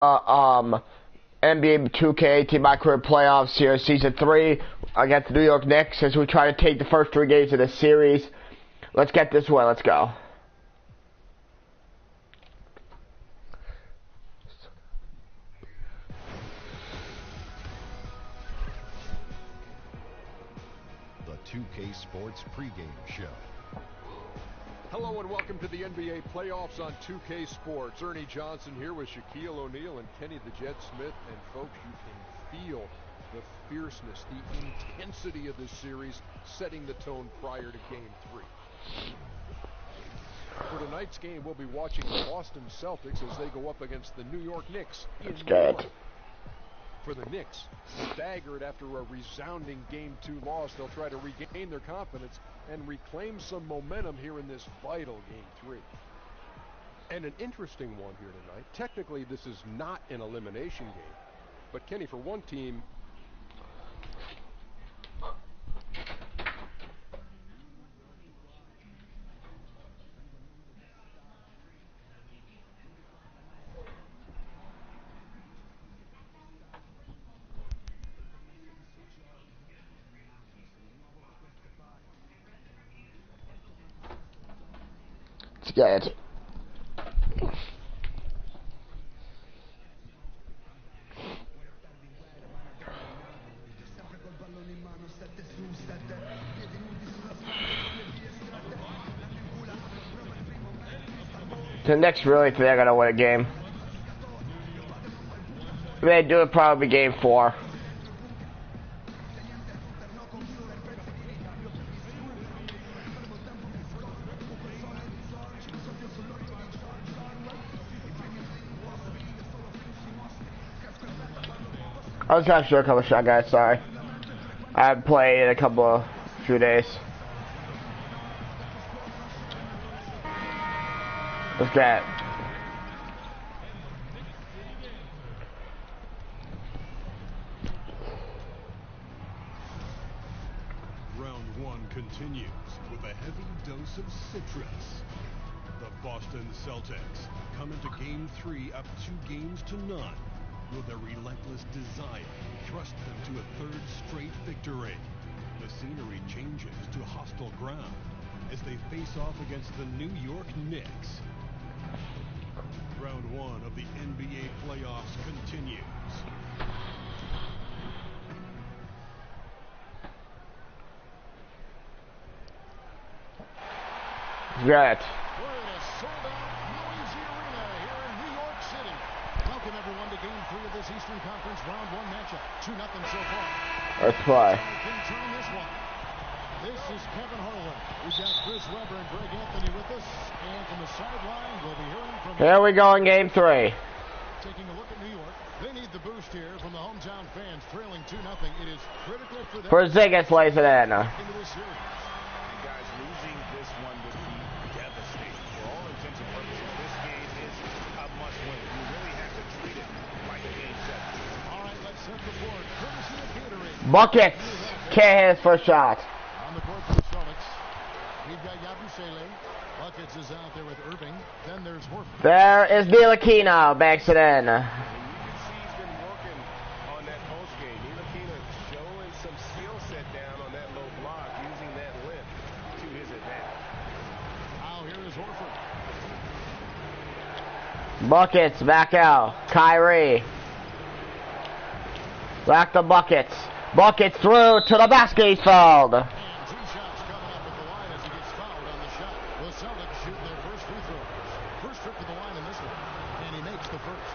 NBA 2K18 My Career Playoffs here, Season 3 against the New York Knicks as we try to take the first 3 games of this series. Let's get this one. Let's go. The 2K Sports pregame show. Hello and welcome to the NBA playoffs on 2K Sports. Ernie Johnson here with Shaquille O'Neal and Kenny the Jet Smith. And folks, you can feel the fierceness, the intensity of this series setting the tone prior to Game 3. For tonight's game, we'll be watching the Boston Celtics as they go up against the New York Knicks in New York. For the Knicks, staggered after a resounding Game 2 loss, they'll try to regain their confidence and reclaim some momentum here in this vital Game 3. And an interesting one here tonight. Technically, this is not an elimination game. But, Kenny, for one team, Let's get it. The Knicks really think they're gonna win a game. They do it probably Game 4. I was trying to shoot a couple shot, guys. Sorry, I haven't played in a few days. Let's get it. Round 1 continues with a heavy dose of citrus. The Boston Celtics come into Game 3 up 2-0. Will their relentless desire thrust them to a third straight victory? The scenery changes to hostile ground as they face off against the New York Knicks. Round 1 of the NBA playoffs continues. Get it. We're in a sold-out noisy arena here in New York City. Welcome everyone to Game 3 of this Eastern Conference Round 1 matchup. 2-0 so far. Let's play. Can turn this one. This is Kevin Harlan. We've got Chris Webber and Greg Anthony with us. And from the sideline, we'll be hearing from... Here we go in Game 3. Taking a look at New York. They need the boost here from the hometown fans. Trailing 2-0. It is critical for them. Porzingis lays it in. Into this series. Guys, losing this one would be devastating. For all intents and purposes, this game is a must-win. You really have to treat it like a Game 7. All right, let's set the board. Courtesy of Gatorade. Buckets. Can't hit his first shot. On the court for the Celtics, we've got Yabusele. Buckets is out there with Irving. Then there's Horford. There is Ntilikina. Banks it in. You can see he's been working on that post game. Ntilikina showing some skill set down on that low block, using that lift to his advantage. Now here is Horford. Buckets back out. Kyrie. Back to Buckets. Buckets through to the basket. He's fouled. And 2 shots coming up at the line as he gets fouled on the shot. The Celtics shoot their first free throw. First trip to the line in this one. And he makes the first.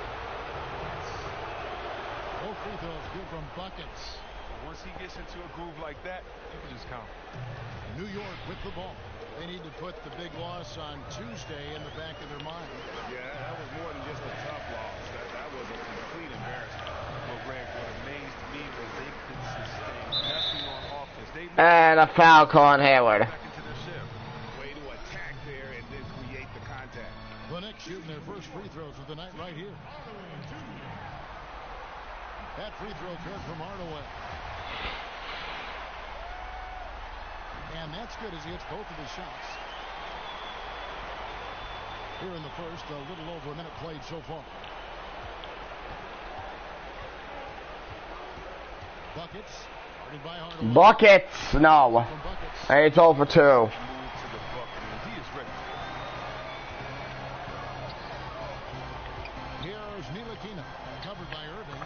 Both free throws good from Buckets. Once he gets into a groove like that, you can just count. New York with the ball. They need to put the big loss on Tuesday in the back of their mind. Yeah, that was more than just a tough loss. That was a complete embarrassment. Well, Greg, what amazed me was they could sustain nothing on offense. They And a foul call on Hayward. back into their shift. Way to attack there and then create the contact. The Knicks shooting their first free throws of the night right here. That free throw good from Hardaway. And that's good as he hits both of his shots. Here in the first, a little over a minute played so far. Buckets. Guarded by Hardaway. Buckets. No. From Buckets. Hey, it's over 2. Move to the bucket, and he is ready. Here's Ntilikina. Covered by Irving.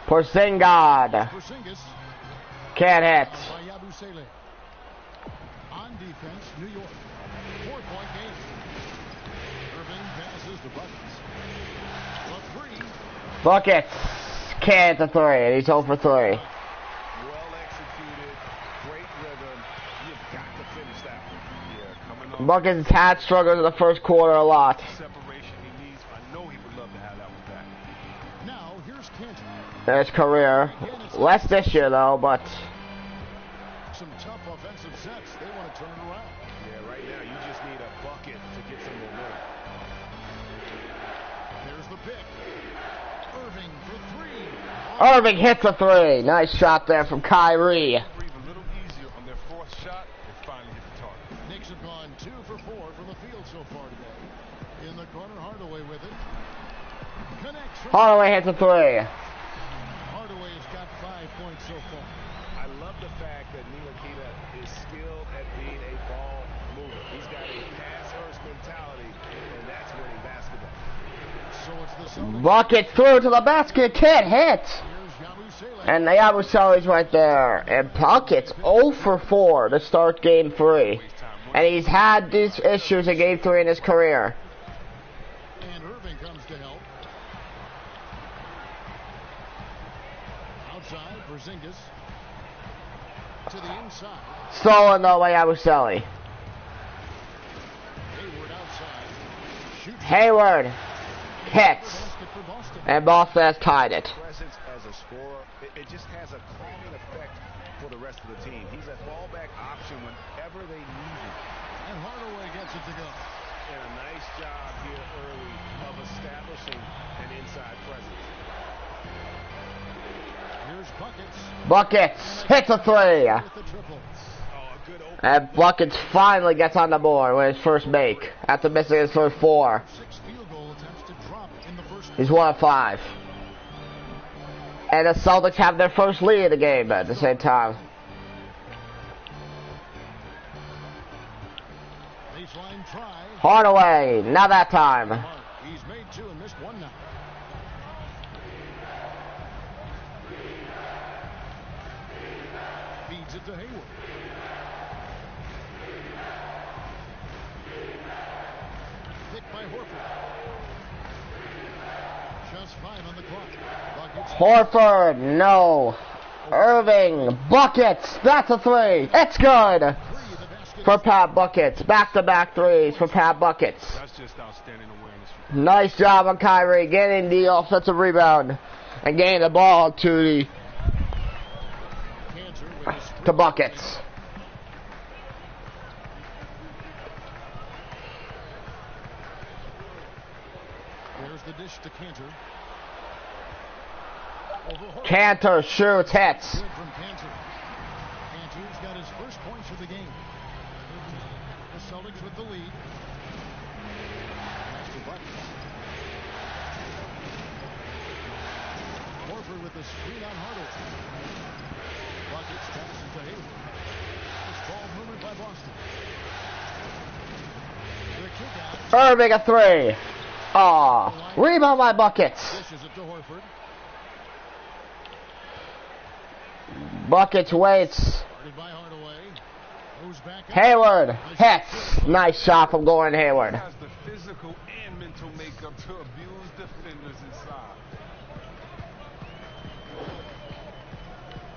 Porzingis. Porzingis. Can't hit. By Yabusele. On defense, New York. 4-point game. Irving passes to Buckets. A 3. Buckets. Can't hit the 3. And he's over 3. Well executed, great rhythm. You've got to finish that one. Yeah, coming on. Buckets had struggled in the first quarter a lot. Separation he needs. I know he would love to have that one back. Now, here's Kent. There's career. Less this year, though, but... Some tough offensive sets. They want to turn it around. Yeah, right now you just need a bucket to get some momentum. Here's the pick. Irving for 3. Irving hits a 3. Nice shot there from Kyrie. Breathe a little easier on their fourth shot. They finally hit the target. Knicks have gone 2 for 4 from the field so far today. In the corner, Hardaway with it. Connects. Hardaway hits a 3. Hardaway has got 5 points so far. I love the fact that Ntilikina is skilled at being a ball mover. He's got a pass-first mentality, and that's winning basketball. So it's the Celtics. Bucket through to the basket. Can't hit. Here's Yabusele. And Yabusele's right there. And Buckets 0 for 4 to start game 3. And he's had these issues in game 3 in his career. And Irving comes to help. Outside, Porzingis. To the inside. Stolen though by Yabusele. Hayward outside. Shoots. Hayward hits. Basket for Boston. And Boston has tied it. Presence as a scorer, it just has a calming effect for the rest of the team. He's a fallback option whenever they need him. And Hardaway gets it to go. And a nice job here early of establishing an inside presence. Here's Buckets. Buckets hits a 3. With the triple. Oh, a good open. And Buckets finally gets on the board with his first make after missing his first 4. 6 field goal attempts to drop in the first. He's 1 of 5. And the Celtics have their first lead in the game at the same time. Baseline try. Hardaway, not that time. He's made 2 and missed 1 now. Feeds it to Hayward. Picked by Horford. Just 5 on the clock. Buckets. Horford, no. Irving, Buckets, that's a 3. It's good 3 the basket. for Pat Buckets. Back-to-back 3s for Pat Buckets. That's just outstanding awareness. Nice job on Kyrie getting the offensive rebound and getting the ball to Cantor with his to Buckets. There's the dish to Cantor. Over Horford. Cantor shoots, hits. Good from Cantor. Cantor's got his first points of the game. The Celtics with the lead. Pass to Buckets. Horford with the screen on Hardaway. Buckets passes to Hayward. This ball movement by Boston. The kick out. Irving a 3. Aw, rebound by Buckets. Dishes it to Horford. Buckets waits. Guarded by Hardaway. Moves back up. Hayward hits. Nice shot from Gordon Hayward. Has the physical and mental makeup to abuse defenders inside.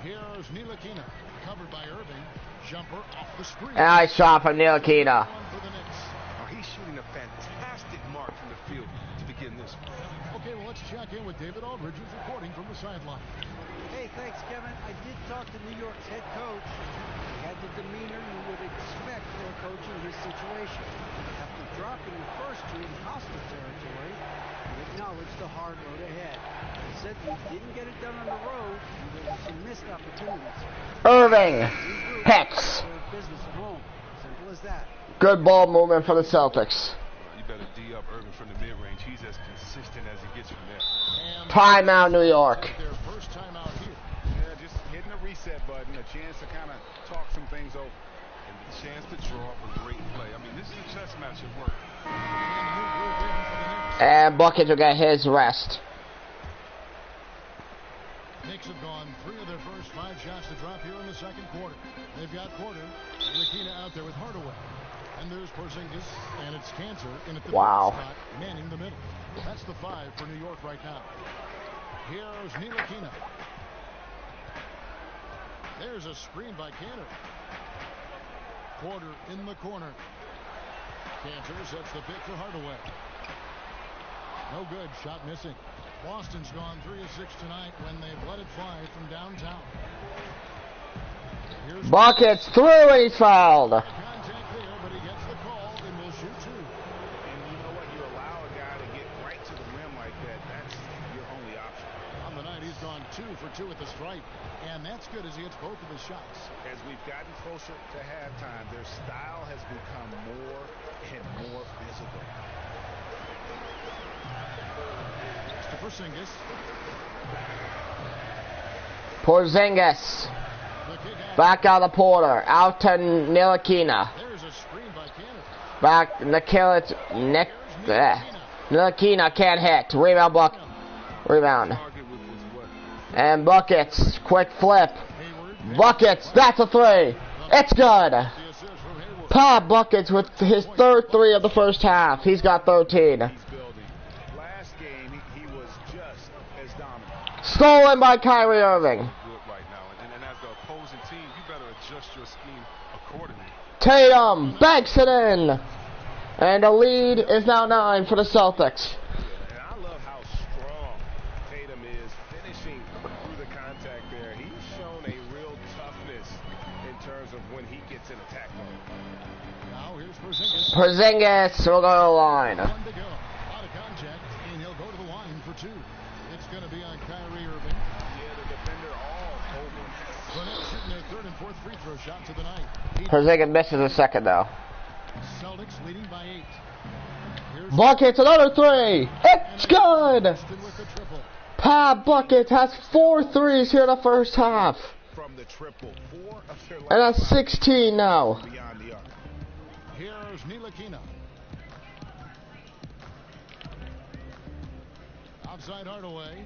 Here's Ntilikina. Covered by Irving. Jumper off the screen. Nice shot from Ntilikina. One for the Knicks. Oh, he's shooting a fantastic mark from the field to begin this one. Okay, well, let's check in with David Aldridge, who's reporting from the sideline. Hey, thanks, Kevin. I did talk to New York's head coach. He had the demeanor you would expect for a coach in his situation. After dropping the first 2 in hostile territory, he acknowledged the hard road ahead. He said he didn't get it done on the road, and there were some missed opportunities. Irving hits. Their business at home. Simple as that. Good ball movement for the Celtics. You better D up Irving from the mid-range. He's as consistent as he gets from there. And Timeout, New York. their first time out here. Yeah, And Buckets will get his rest. Knicks have gone 3 of their first 5 shots to drop here in the second quarter. They've got Porter, Lakina out there with Hardaway. And there's Porzingis, and it's Cantor in at the Wow. spot, manning the middle. That's the 5 for New York right now. Here's Ntilikina. There's a screen by Cantor. Porter in the corner. Cantor sets the pick for Hardaway. No good. Shot missing. Boston's gone 3 of 6 tonight when they've let it fly from downtown. Here's Buckets through and he's fouled. contact there, but he gets the call and will shoot 2. And you know what? You allow a guy to get right to the rim like that. That's your only option. On the night, he's gone 2 for 2 at the stripe. And that's good as he hits both of his shots. As we've gotten closer to halftime, their style has become more and more physical. To Porzingis. Porzingis. The kick out. Back out of Porter. Out to Ntilikina. There's a screen by Cantor. Back Ntilikina can't hit. Rebound. And Buckets. Quick flip. Hayward. Buckets. That's a 3. It's good. The assist from Hayward. Pop Buckets with his third 3 of the first half. He's got 13. He's building. Last game, he was just as dominant. Stolen by Kyrie Irving. Good right now, and as the opposing team, you better adjust your scheme accordingly. Tatum banks it in. And the lead is now 9 for the Celtics. And I love how strong Tatum is finishing through the contact there. He's shown a real toughness in terms of when he gets in attack mode. Now here's Porzingis. Porzingis will go to the line. 1 to go. Out of contact, and he'll go to the line for 2. It's going to be on Kyrie Irving. Yeah, the defender all over him. The Knicks shooting their 3rd and 4th free throw shots of the night. Porzingis misses a second though. Celtics leading by 8. Here's Buckets, another 3. It's good. Boston with the triple. Pat Buckets has 4 threes here in the first half. From the triple, 4 of their And last that's 16 now. beyond the arc. Here's Ntilikina. Outside Hardaway.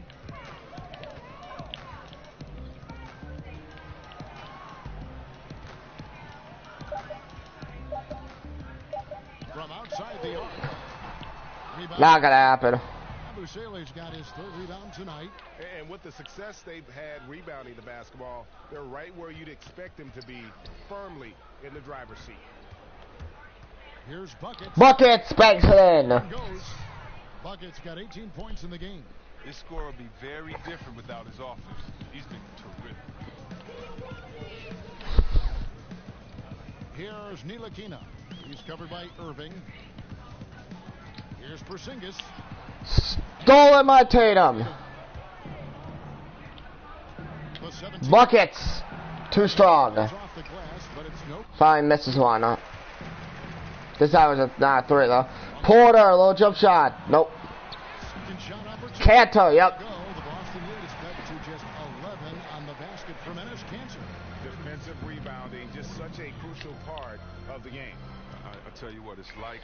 From outside the arc. Rebound. Not gonna happen. Abu Saleh's got his 3rd rebound tonight. And with the success they've had rebounding the basketball, they're right where you'd expect them to be, firmly in the driver's seat. Here's Buckets. Buckets banks it in. Goes. Buckets got 18 points in the game. This score will be very different without his offense. He's been terrific. Here's Ntilikina. He's covered by Irving. Here's Porzingis. Stolen by Tatum. The 17 Buckets. Too strong. off the glass, but it's no Fine, misses one. This time was a 3 though. Porter, a little jump shot. Nope. second shot opportunity. Cantor, yep. Go. The Boston lead is cut to just 11 on the basket from Enes Kanter. Defensive rebounding, just such a crucial part of the game. I tell you what, it's like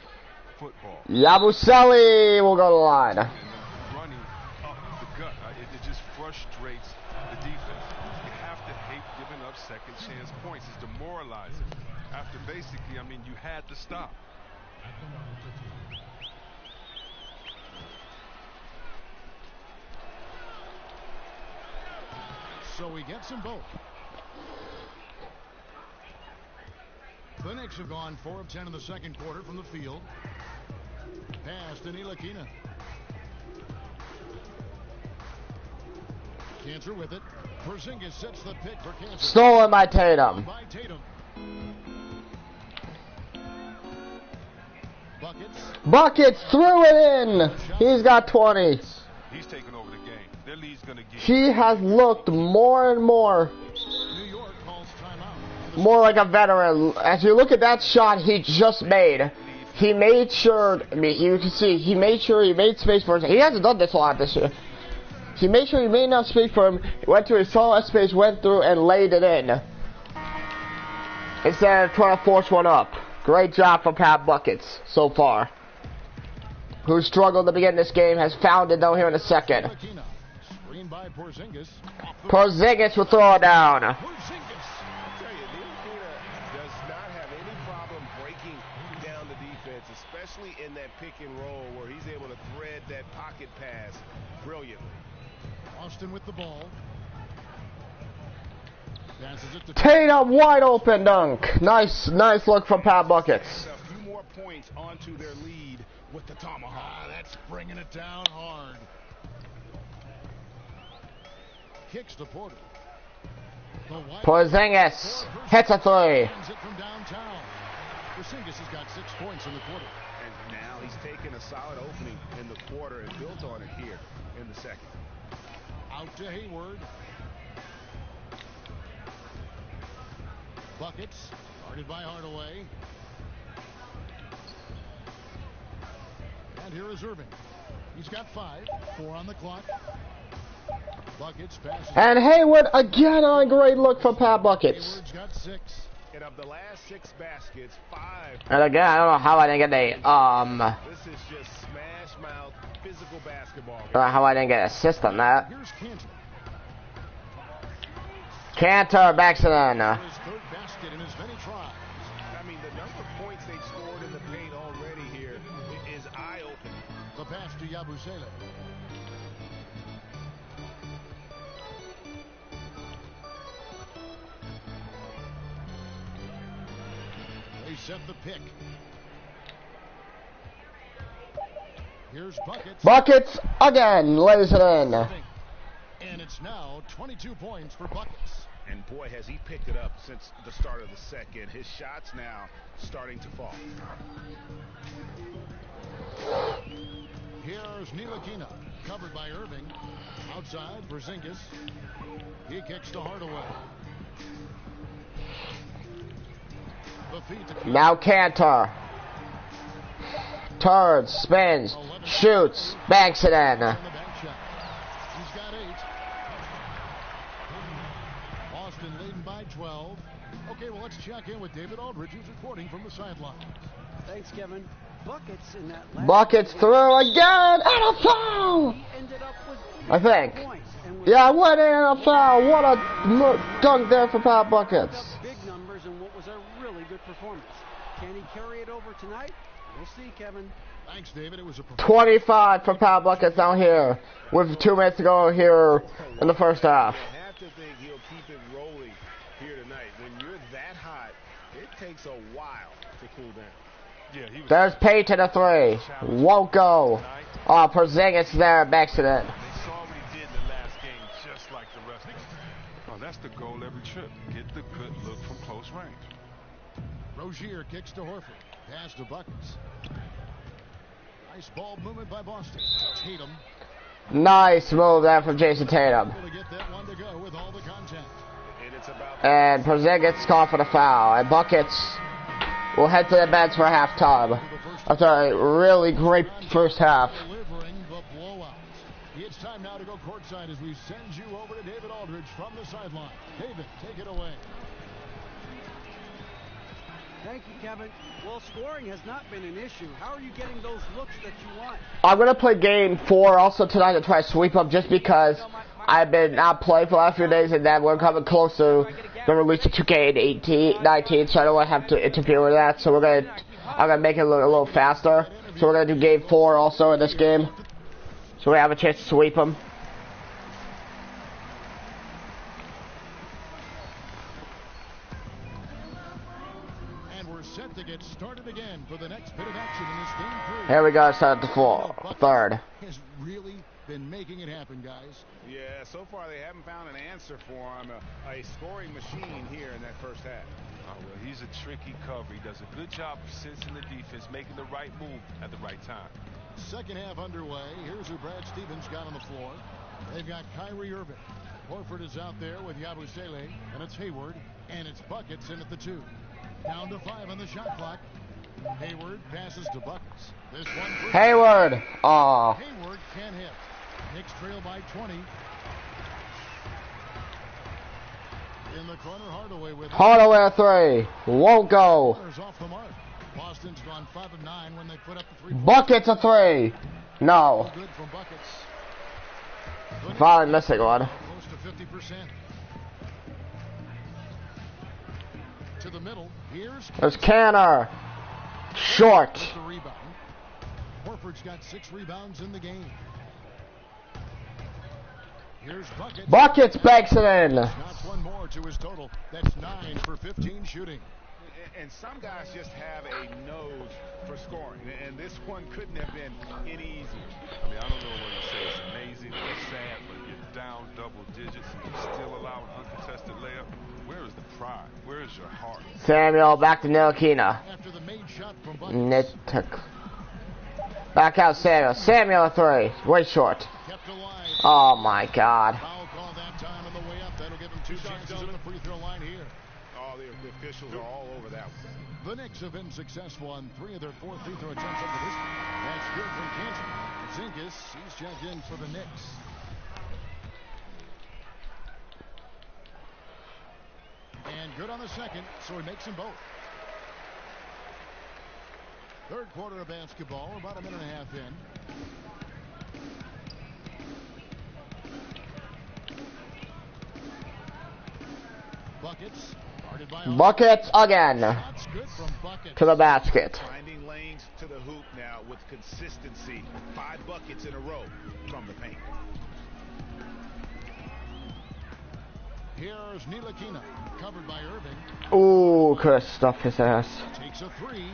football. Yabusele will go to the line. And then running up the gut, it just frustrates the defense. You have to hate giving up second chance points. It's demoralizing. After basically, I mean, you had to stop. So he gets them both. The Knicks have gone 4 of 10 in the second quarter from the field. Pass to Ntilikina. Cantor with it. Porzingis sets the pick for Cantor. Stolen by Tatum. By Tatum. Buckets. Buckets threw it in. He's got 20. He's taking over the game. Their lead's going to get. He has looked more and more New York calls timeout. more like a veteran. As you look at that shot he just made, he made sure, I mean, you can see, he made sure he made space for him. He hasn't done this a lot this year. He made sure he made enough space for him, went to his solid space, went through and laid it in. Instead of trying to force one up. Great job for Pat Buckets so far. who struggled to begin this game, has found it though here in the second. Screen by Porzingis. Porzingis will throw it down. I tell you, Ntilikina does not have any problem breaking down the defense, especially in that pick and roll where he's able to thread that pocket pass brilliantly. Austin with the ball. Passes it to Tatum wide open dunk. Nice look from Pat Buckets. A few more points onto their lead with the tomahawk. That's bringing it down hard. Kicks to Porter. Porzingis hits a three. It from downtown. Porzingis has got 6 points in the quarter. And now he's taken a solid opening in the quarter and built on it here in the second. Out to Hayward. Buckets, guarded by Hardaway. And here is Irving. He's got 5, 4 on the clock. Buckets passes. And Hayward again on a great look from Pat Buckets. Hayward's got 6. And of the last 6 baskets, 5. And again, I don't know how I didn't get a This is just smash mouth physical basketball. how I didn't get an assist on that. Here's Cantor. Cantor backs it in. His 3rd basket in as many tries. I mean, the number of points they've scored in the paint already here is eye-opening. The pass to Yabusele. They set the pick. Here's Buckets. Buckets again lays it in. And it's now 22 points for Buckets. And boy, has he picked it up since the start of the second. His shots now starting to fall. Here's Ntilikina, covered by Irving. Outside, Porzingis. He kicks to Hardaway. The feed to Now Cantor. Turns, spins, shoots, banks it in. on the bank shot. He's got 8. Boston leading by 12. Okay, well, let's check in with David Aldridge, who's reporting from the sideline. Thanks, Kevin. Buckets in that last Buckets through again and a foul. He ended up with I think. points and was Yeah, what a foul. What a dunk there for Pat Buckets. up big numbers in what was a really good performance. Can he carry it over tonight? We'll see, Kevin. Thanks, David. It was a 25 for Pat Buckets down here with 2 minutes to go here in the first half. I have to think he'll keep it rolling here tonight. When you're that hot, it takes a while to cool down. Yeah, he was There's Payton a 3. Won't go. Oh, Porzingis there, backs it in. They saw what he did in the last game, just like the rest. Oh, that's the goal every trip. Get the good look from close range. Rozier kicks to Horford. Pass to Buckets. Nice ball movement by Boston. Tatum Nice move there from Jason Tatum. able to get that one to go with all the contact. And it's about And Porzingis called for the foul. And Buckets will head to the bench for halftime. After a really great first half. Delivering the blowout. It's time now to go courtside as we send you over to David Aldridge from the sideline. David, take it away. Thank you, Kevin. Well, scoring has not been an issue. How are you getting those looks that you want? I'm going to play game 4 also tonight to try to sweep up just because I've been not playing for the last few days and then we're coming close to the release of 2K19, so I don't want to have to interfere with that. So I'm going to make it a little faster. So we're going to do game 4 also in this game. So we have a chance to sweep them. And we're set to get started again for the next bit of action in this game 3. Here we go, start at the third. Has really been making it happen, guys. Yeah, so far they haven't found an answer for him. A scoring machine here in that first half. Oh, well, he's a tricky cover. He does a good job of sensing the defense, making the right move at the right time. Second half underway. Here's who Brad Stevens got on the floor. They've got Kyrie Irving. Horford is out there with Yabusele, and it's Hayward, and it's Buckets in at the 2. Down to 5 on the shot clock. Hayward passes to Buckets. This one for Hayward. Aw. Hayward can't hit. Knicks trail by 20. In the corner, Hardaway with Hardaway a 3. Won't go. Corner's off the mark. Boston's gone 5 of 9 when they put up the 3. Buckets a 3. No. Good from Buckets. Finally missing one. Close to 50%. To the middle. There's Canner. Short. The rebound. Horford's got 6 rebounds in the game. Here's Buckets. Buckets banks it in. Not one more to his total. That's 9 for 15 shooting. And some guys just have a nose for scoring, and this one couldn't have been any easier. I mean, I don't know whether to say it's amazing or sad, but you're down double digits and you still allow an uncontested layup. Where is the pride? Where is your heart? Samuel back to Nilakina. After the made shot from Buckets. Back out Samuel. Samuel a 3. Way short. Kept alive. Oh my God. Foul call that time on the way up. That'll give him 2 chances at the free throw line here. Oh, the officials are all over that one. The Knicks have been successful on 3 of their 4 free throw attempts up to this point. That's good from Cantor. Zingas, he's checked in for the Knicks. And good on the second, so he makes them both. Third quarter of basketball, about a minute and a half in. Buckets. Buckets again. That's good from Buckets. To the basket. Finding lanes to the hoop now with consistency. 5 buckets in a row from the paint. Here's Ntilikina, covered by Irving. Ooh, could have stuffed his ass. Takes a 3.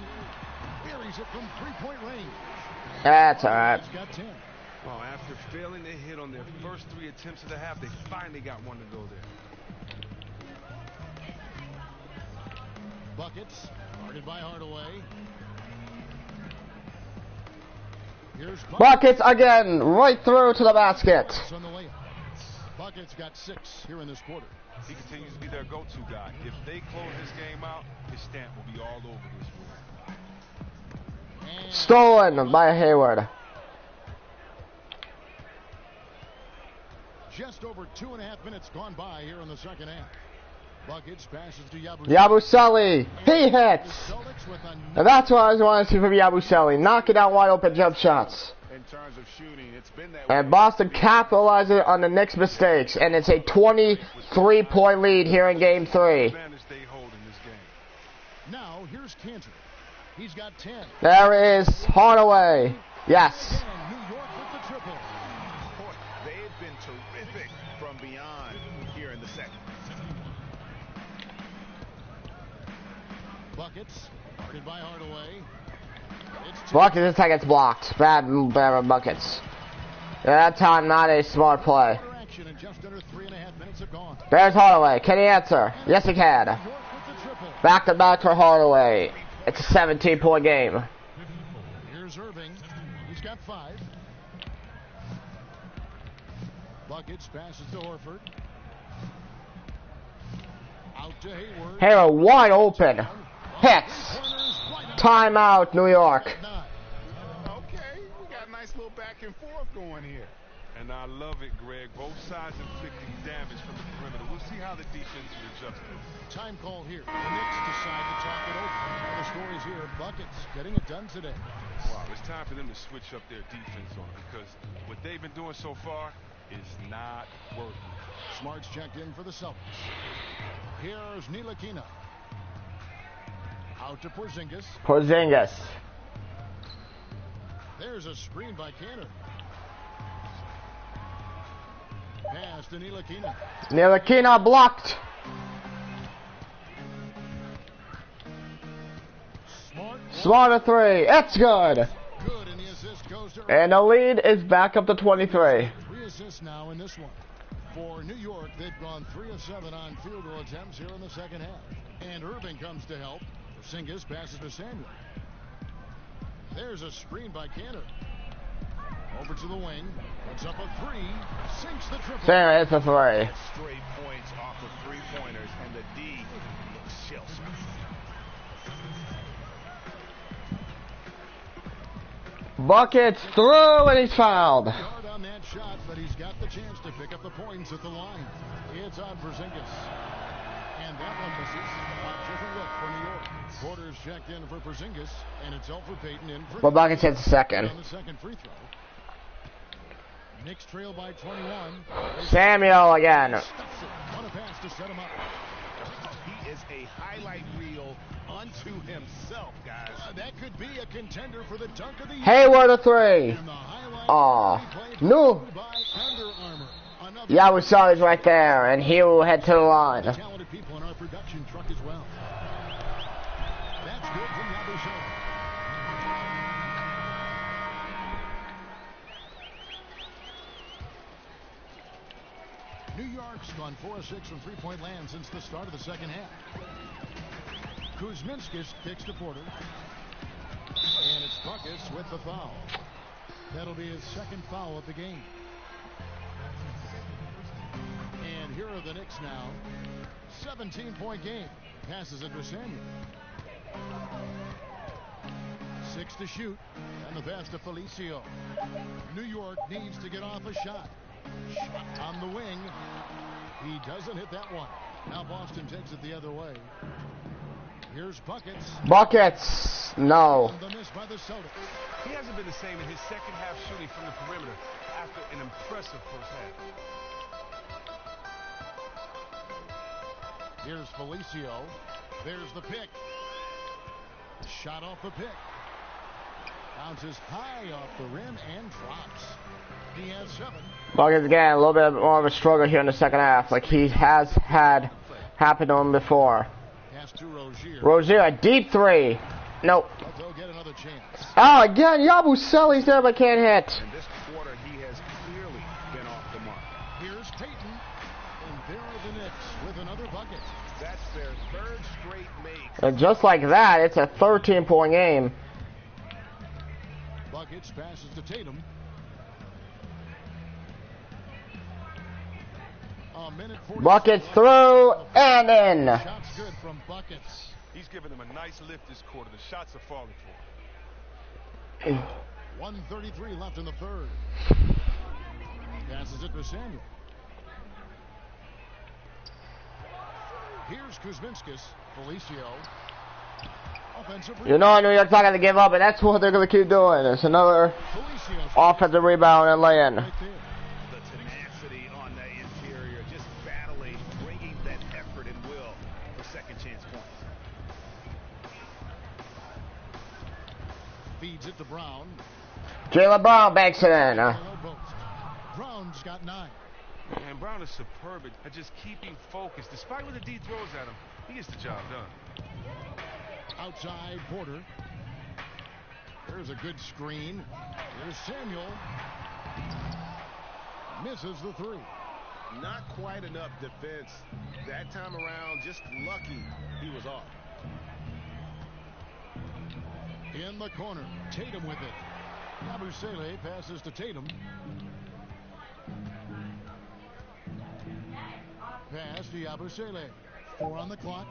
Buries it from 3-point range. That's alright. He's got 10. Well, after failing to hit on their first 3 attempts of the half, they finally got one to go there. Buckets, guarded by Hardaway. Here's Buckets again, right through to the basket. On the layup. Buckets got 6 here in this quarter. He continues to be their go-to guy. If they close this game out, his stamp will be all over this one. Stolen by Hayward. Just over 2.5 minutes gone by here in the second half. Buckets passes to Yabusele. He hits. And that's what I was wanting to see from Yabusele. Knocking out wide open jump shots. In terms of shooting, it's been that And Boston capitalizes on the Knicks' mistakes. And it's a 23-point lead here in Game 3. Now, here's Cantor. He's got 10. There is Hardaway. Yes. New York with the triple. Boy, they have been terrific from beyond here in the second. Buckets, guarded by Hardaway. Buckets, this time gets blocked. Bad Buckets. That time, not a smart play. Action in just under 3.5 minutes have gone. There's Hardaway. Can he answer? Yes, he can. Back to back for Hardaway. It's a 17-point game. Here's Irving. He's got 5. Buckets passes to Horford. Out to Hayward. Hayward wide open. Hits. Timeout, New York. Okay, we got a nice little back and forth going here. And I love it, Greg. Both sides inflicting damage from the perimeter. We'll see how the defense adjusts. Time call here. The Knicks decide to talk it over. The score is here. Buckets getting it done today. Wow, it's time for them to switch up their defense on it because what they've been doing so far is not working. Smart's checked in for the Celtics. Here's Ntilikina. Out to Porzingis. Porzingis. There's a screen by Cantor. Pass to Ntilikina. Ntilikina blocked. Smart a 3. It's good. Good, and the assist goes to And the lead is back up to 23. 3 assists now in this one. For New York, they've gone 3 of 7 on field goal attempts here in the second half. And Irving comes to help. Porzingis passes to Samuel. There's a screen by Cantor. Over to the wing. Puts up a 3. Sinks the triple. Samuel hits a 3. Straight points off of 3-pointers, and the D looks shell-shocked. Buckets through, and he's fouled. Hard on that shot, but he's got the chance to pick up the points at the line. It's on Porzingis. And that one misses. A different look for New York. Porter's checked in for Porzingis, and it's Elfrid Payton in for. Well, Buckets hits the second. On the second free throw. Knicks trail by 21. Samuel again. On a pass to set him up. He is a highlight reel unto himself, guys. That could be a contender for the dunk of the year. Hayward a three. And the highlight Aw. replay No. by Under Armour. Another Yeah, we saw it right there, and he will head to the line. talented people in our production truck as well. That's good from Yabusele. New York's gone 4 of 6 from three-point land since the start of the second half. Kuzminskis kicks to Porter. And it's Buckets with the foul. That'll be his second foul of the game. And here are the Knicks now. 17-point game. Passes it to Samuel. 6 to shoot. And the pass to Felicio. New York needs to get off a shot. Shot on the wing. He doesn't hit that one. Now Boston takes it the other way. Here's Buckets. Buckets. No. The miss by the Celtics. He hasn't been the same in his second half shooting from the perimeter after an impressive first half. Here's Felicio. There's the pick. Shot off the pick. Bounces high off the rim and drops. He has 7. Buckets again, a little bit more of a struggle here in the second half, like he has had happen to him before. Pass to Rozier. Rozier, a deep three. Nope. But they'll get another chance. Oh, again, Yabusele's there but can't hit. In this quarter, he has clearly been off the mark. Here's Payton. And there are the Knicks with another bucket. That's their third straight make. And just like that, it's a 13-point game. Buckets passes to Tatum. A minute 40. Buckets through and in. Shots good from Buckets. He's giving them a nice lift this quarter. The shots are falling for him. 1:33 left in the third. Passes it to Samuel. Here's Kuzminskis. Felicio. Offensive You know New York's not going to give up, and that's what they're going to keep doing. It's another Felicio's offensive rebound and lay-in. right there. The tenacity on that interior, just battling, bringing that effort and will for second chance points. Feeds it to Brown. Jaylen Brown banks it in. No boast. Brown's got 9. And Brown is superb at just keeping focused. Despite what the D throws at him, he gets the job done. Outside Porter. There's a good screen. There's Samuel. Misses the 3. Not quite enough defense. That time around, just lucky he was off. In the corner. Tatum with it. Yabusele passes to Tatum. Pass to Yabusele. 4 on the clock.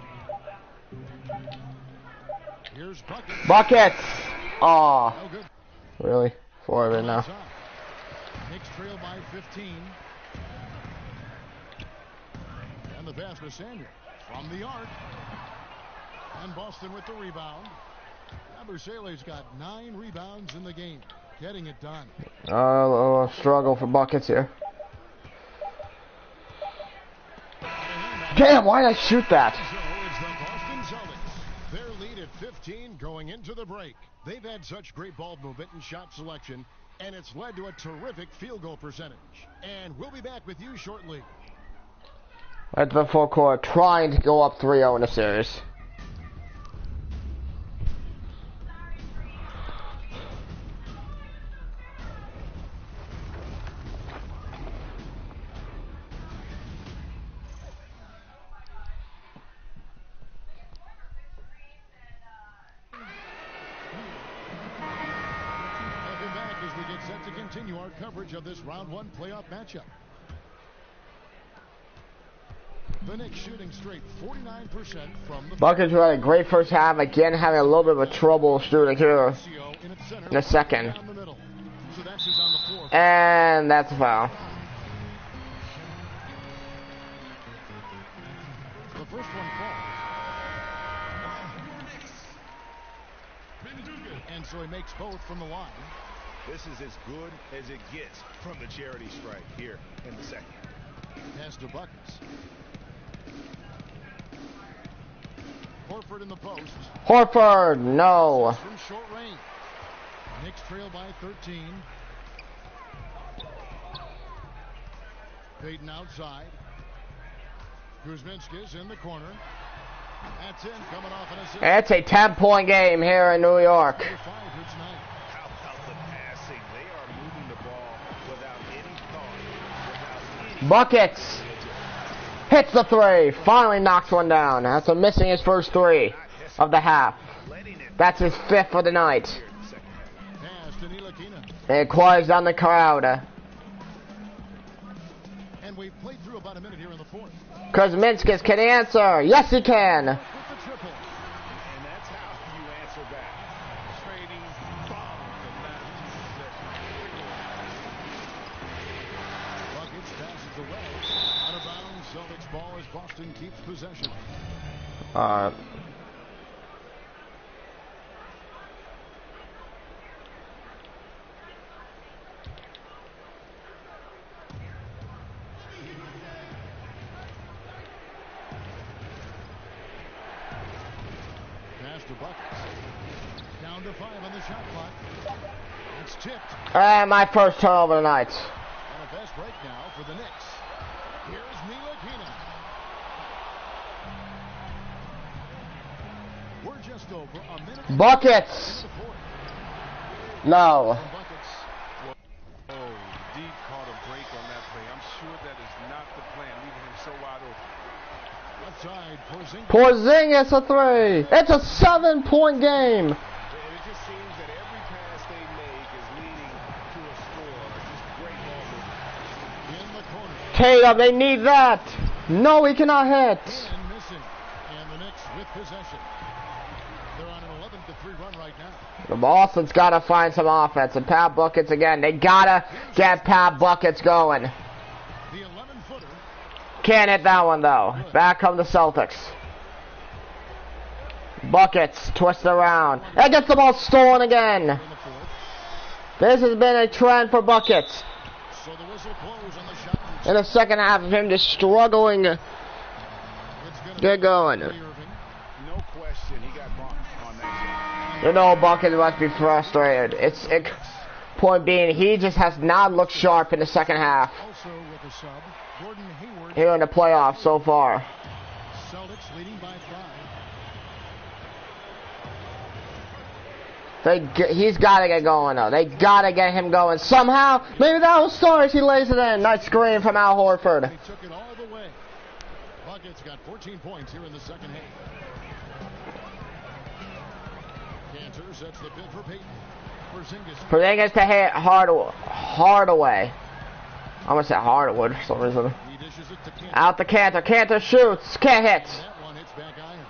Here's Buckets. Buckets. Aw. No good. Really? 4 of it now. Knicks trail by 15. And the pass to Samuel. From the arc. And Boston with the rebound. Yabusele's got 9 rebounds in the game. Getting it done. A little struggle for Buckets here. Damn, why did I shoot that? So it's the Boston Celtics. Their lead at 15 going into the break. They've had such great ball movement and shot selection, and it's led to a terrific field goal percentage. And we'll be back with you shortly. At the full court, trying to go up 3-0 in the series. To continue our coverage of this round 1 playoff matchup. The Knicks shooting straight 49% from the Buckets had a great first half, again having a little bit of a trouble shooting here in the second. So that's on the floor. And that's a foul. The first one falls. And so he makes both from the line. This is as good as it gets from the charity strike here in the second. Pass to Buckets. Horford in the post. Horford, no. From short range. Knicks trail by 13. Payton outside. Kuzminskis in the corner. That's in, coming off an assist. It's a 10-point game here in New York. How about the passing? They are moving the ball without any thought. Without any Buckets hits the three. Finally knocks one down. After missing his first three of the half. That's his fifth for the night. It quiets down the crowd. And we've played through about a minute here in the fourth. Kuzminskis can answer. Yes, he can. And that's how you answer back. Trading bombs Buckets passes away. Out of bounds. Celtics ball as Boston keeps possession. To Buckets. Down to 5 on the shot clock. It's tipped. And my first turnover tonight. And a fast break now for the Knicks. Here's Ntilikina. We're just over a minute. Buckets. No. Oh, deep caught a break on that play. I'm sure that is not the plan, leaving him so wide open. Outside, Porzingis a three. It's a 7-point game. it just seems that every pass they make is leading to a score. Just great ball movement. in the corner. Tatum, they need that. No, he cannot hit. And missing. And the Knicks with possession. They're on an 11-3 run right now. Boston's got to find some offense. And Pat Buckets again. They got to get Pat Buckets going. The 11-footer. Can't hit that one, though. Back come the Celtics. Buckets twist around. And gets the ball stolen again. In the fourth. This has been a trend for Buckets. So the whistle blows on the shot. In the second half of him just struggling to get going. No question, he got bumped on that shot. You know, Buckets must be frustrated. Point being, he just has not looked sharp in the second half. Also with a sub, Gordon Hayward. Here in the playoffs so far. Celtics leading by 5. He's got to get going, though. They got to get him going somehow. Maybe that was Stories. He lays it in. Nice screen from Al Horford. He took it all the way. Buckets got 14 points here in the second half. Cantor sets the pin for Payton. Porzingis to hit Hardaway. I'm going to say Hardwood for some reason. He dishes it to Cantor. Out the Cantor. Cantor shoots. Can't hit. That one hits back iron.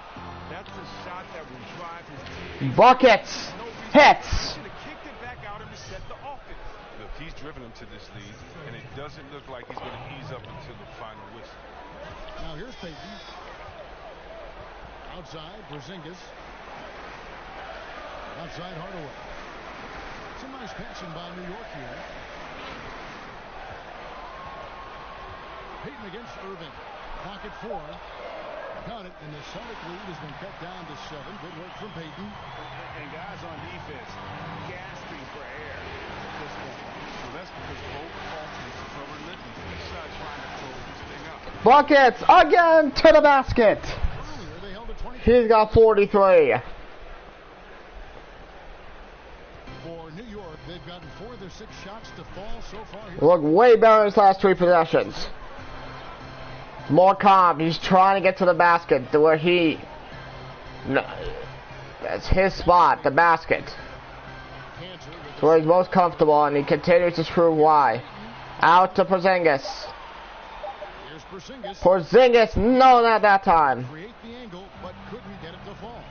That's a shot that will drive his team. Buckets. Hits. Should have kicked it back out and reset the offense. Look, he's driven him to this lead, and it doesn't look like he's going to ease up until the final whistle. Now here's Payton. Outside, Porzingis. Outside, Hardaway. Some nice passing by New York here. Payton against Irving. Pocket 4. Count it, and the Celtic lead has been cut down to 7. Good work from Payton. And guys on defense gasping for air at this point. So that's because both offenses are relentless. Each side trying to close this thing out. Buckets again to the basket. Earlier, they held a 20. He's got 43. For New York, they've gotten 4 of their 6 shots to fall so far here. Look way better in his last 3 possessions. More calm. He's trying to get to the basket to where that's his spot, the basket. It's where he's most comfortable, and he continues to prove why. Out to Porzingis. Here's Porzingis. Porzingis, no, not that time. Create the angle, but couldn't get it to fall.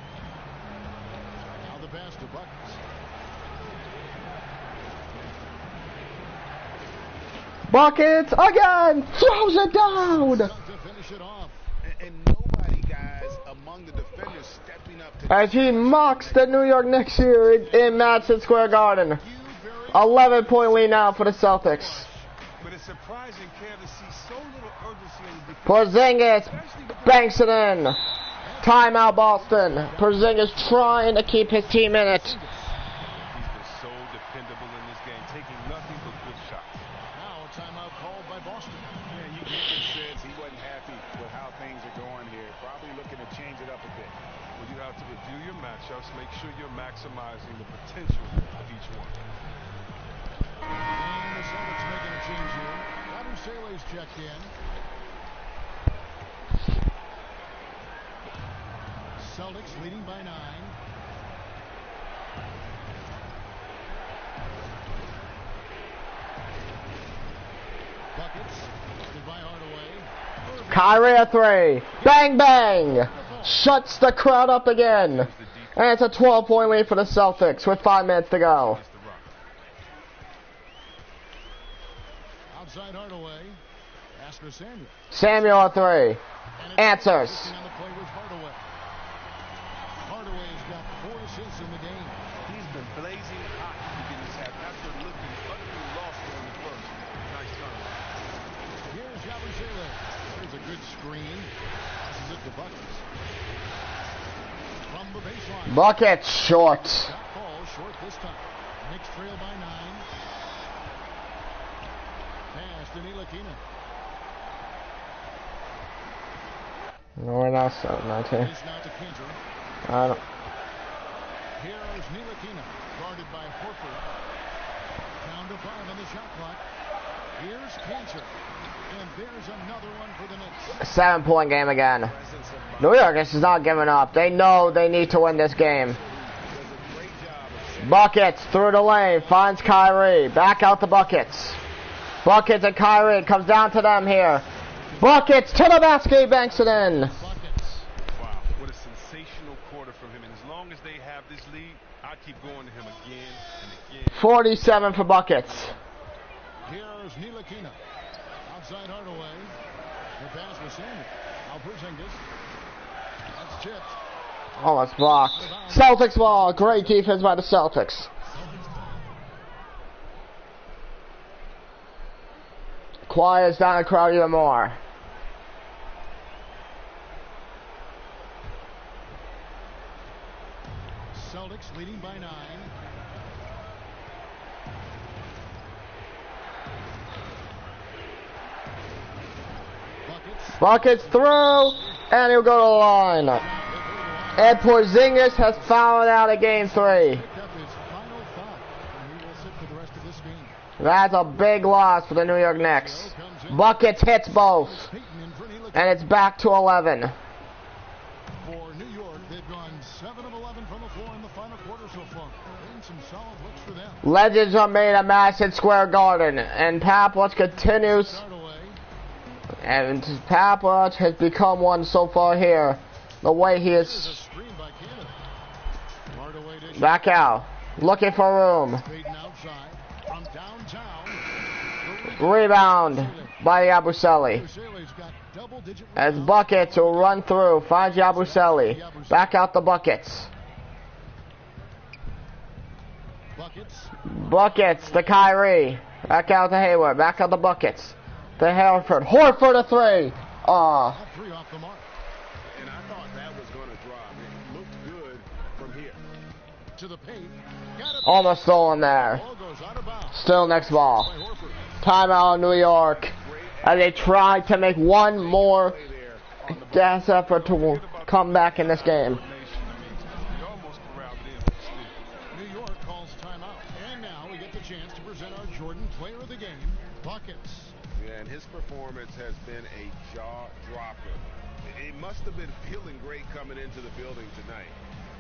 Now the pass to Buckets. Buckets again, throws it down. To finish it off. And nobody as he mocks the New York Knicks here in Madison Square Garden. 11-point lead now for the Celtics. But it's surprising, Kev, to see so little urgency in the Porzingis banks it in. Timeout, Boston. Porzingis trying to keep his team in it. He's been so dependable in this game, taking nothing but good shots. Now a timeout called by Boston. Yeah, you get the sense he wasn't happy with how things are going here. Probably looking to change it up a bit. Well, you have to review your matchups, make sure you're maximizing the potential of each one. And the Celtics making a change here. Yabusele's checked in. Celtics leading by 9. Buckets. Goodbye Hardaway. Kyrie a 3. Bang, bang. Shuts the crowd up again. And it's a 12-point lead for the Celtics with 5 minutes to go. Outside Hardaway. Pass for Samuel. Samuel a 3. Answers. On the play with Hardaway. Hardaway's got 4 assists in the game. He's been blazing hot to begin this half after looking utterly lost during the first. Nice turn. Here's Yabusele. There's a good screen. Passes it to Buckets. From the baseline. Bucket short. Shot ball short this time. Knicks trail by 9. Pass to Ntilikina. We're now 19. It's now to Cantor. I don't. Here's Ntilikina. Guarded by Horford. Down to 5 on the shot clock. Here's Cantor. And there's another one for the Knicks. 7-point game again. New York is not giving up. They know they need to win this game. Buckets through the lane. Finds Kyrie. Back out the Buckets. Buckets and Kyrie. It comes down to them here. Buckets to the basket. Banks it in. Wow, what a sensational quarter from him. And as long as they have this lead, I keep going to him again and again. 47 for Buckets. Here's Ntilikina. Outside Hardaway. The pass for Samuel. Now Porzingis. That's tipped. Oh, it's blocked. Celtics ball. Great defense by the Celtics. Quiets down the crowd even more. Celtics leading by 9. Buckets through, and he'll go to the line. And Porzingis has fouled out of game 3. That's a big loss for the New York Knicks. Buckets hits both, and it's back to 11. For New York, they've gone 7 of 11 from the floor in the final quarter so far. Some solid looks for them. Legends are made at Madison Square Garden, and Pavlich continues. And Pavlich has become one so far here. The way he is back out, looking for room. Rebound by Yabusele. As Buckets will run through, finds Yabusele. Back out the Buckets. Buckets to Kyrie. Back out to Hayward. Back out the Buckets. To Horford. Horford a 3. Aw. And I thought that was going to drop. It looked good from here. To the paint. Almost stolen there. Still next ball. Timeout New York. As they try to make one more gas effort to come back in this game. New York calls timeout. And now we get the chance to present our Jordan Player of the Game, Buckets. Yeah, and his performance has been a jaw-dropper. It must have been feeling great coming into the building tonight,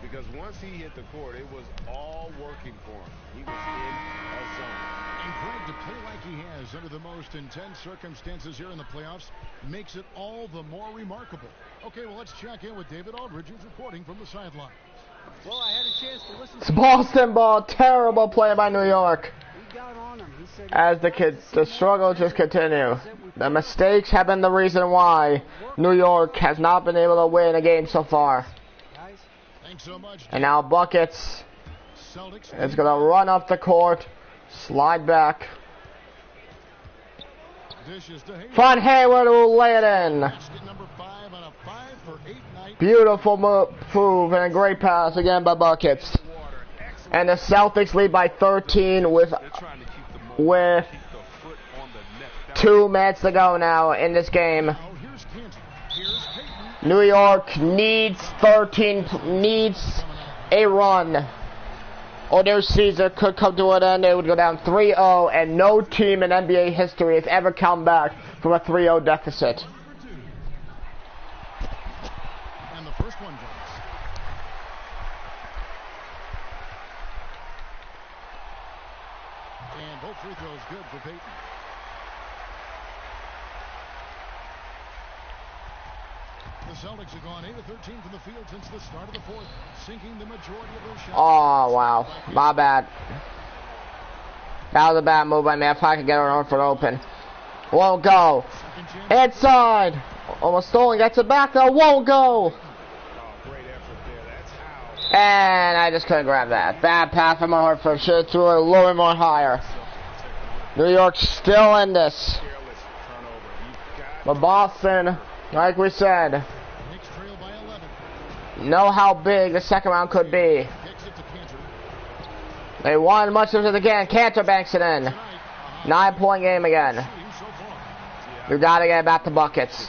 because once he hit the court, it was all working for him. He was in a zone. And Greg, to play like he has under the most intense circumstances here in the playoffs makes it all the more remarkable. Okay, well, let's check in with David Aldridge, who's reporting from the sideline. Well, I had a chance to listen It's Boston ball. Terrible play by New York. He got on him. He said As the struggle just continue. The mistakes have been the reason why New York has not been able to win a game so far. guys, Thanks so much. And now Buckets Celtics is going to run up the court, slide back. dishes to Hayward. Von Hayward will lay it in. Basket number 5 on a 5-for-8 night. Beautiful move and a great pass again by Buckets. And the Celtics lead by 13 with 2 minutes to go now in this game. Now here's Cantor. Here's Payton. New York needs a run, or their season could come to an end. They would go down 3-0, and no team in NBA history has ever come back from a 3-0 deficit. And the first one goes. And both free throws good for Payton. The Celtics have gone 8 of 13 from the field since the start of the fourth, sinking the majority of their shots. Oh, wow. My bad. That was a bad move by me. If I could get an foot open. Won't go. Inside. Almost stolen. Gets it back though. Won't go. And I just couldn't grab that. Bad pass from Horford. Should have threw it a little bit more higher. New York still in this. But Boston, like we said, know how big the second round could be. They won much of it again. Cantor banks it in. 9-point game again. We gotta get back to Buckets.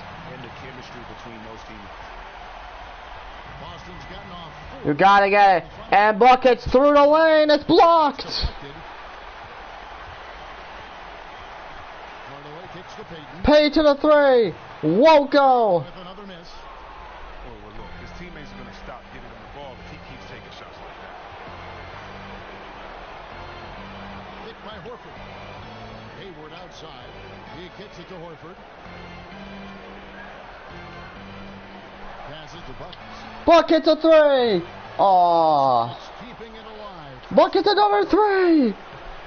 You gotta get it. And Buckets through the lane. It's blocked. Pay to the 3. Won't go. Hayward outside. He kicks it to Horford. Passes to Buckets. Buckets a 3. Aww. Keeping it alive. Buckets another 3.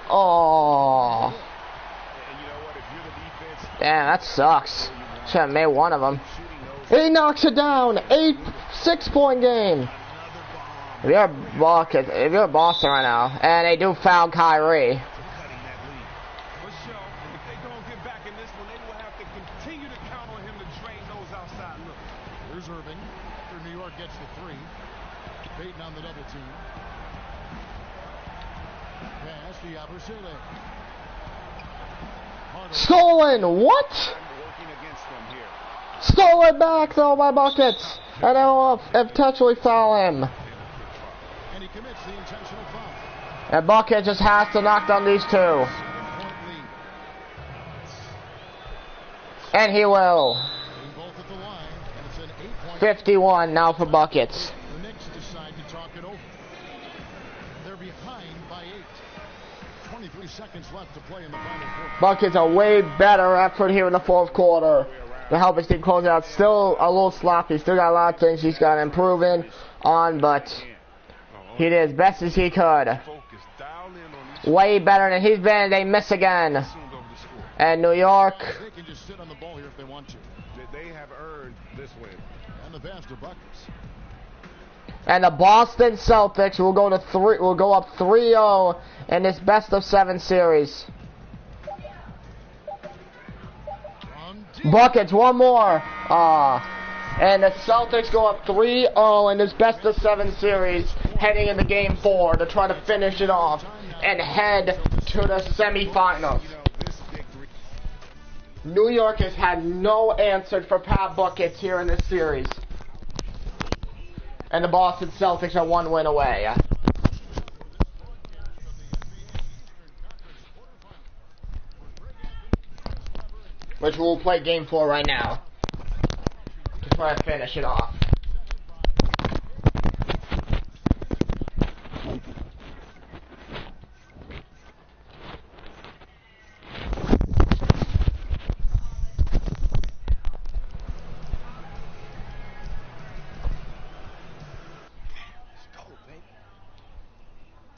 Aww. Damn, that sucks. Should have made one of them. He knocks it down. 6-point game. If you're Buckets, if you're Boston right now, and they do foul Kyrie. Payton on the double team. Pass to Yabusele. Stolen! What? Stolen back though by Buckets. And they'll intentionally foul him. And he commits the intentional foul. And Bucket just has to knock down these 2. And he will. 51 now for Buckets. The Knicks decide to talk it over. They're behind by 8. 23 seconds left to play in the final quarter. Buckets a way better effort here in the fourth quarter to help his team close out. Still a little sloppy. Still got a lot of things he's got to improve on, but he did as best as he could. Way better than he's been. They miss again. And New York. They can just sit on the ball here if they want to. They have earned this win. And the pass to Buckets. And the Boston Celtics will go to 3. Will go up 3-0 in this best-of-7 series. Buckets, one more. And the Celtics go up 3-0 in this best-of-7 series, heading into Game 4 to try to finish it off and head to the semifinals. New York has had no answer for Pat Buckets here in this series. And the Boston Celtics are 1 win away. Which we'll play Game 4 right now. To try to finish it off.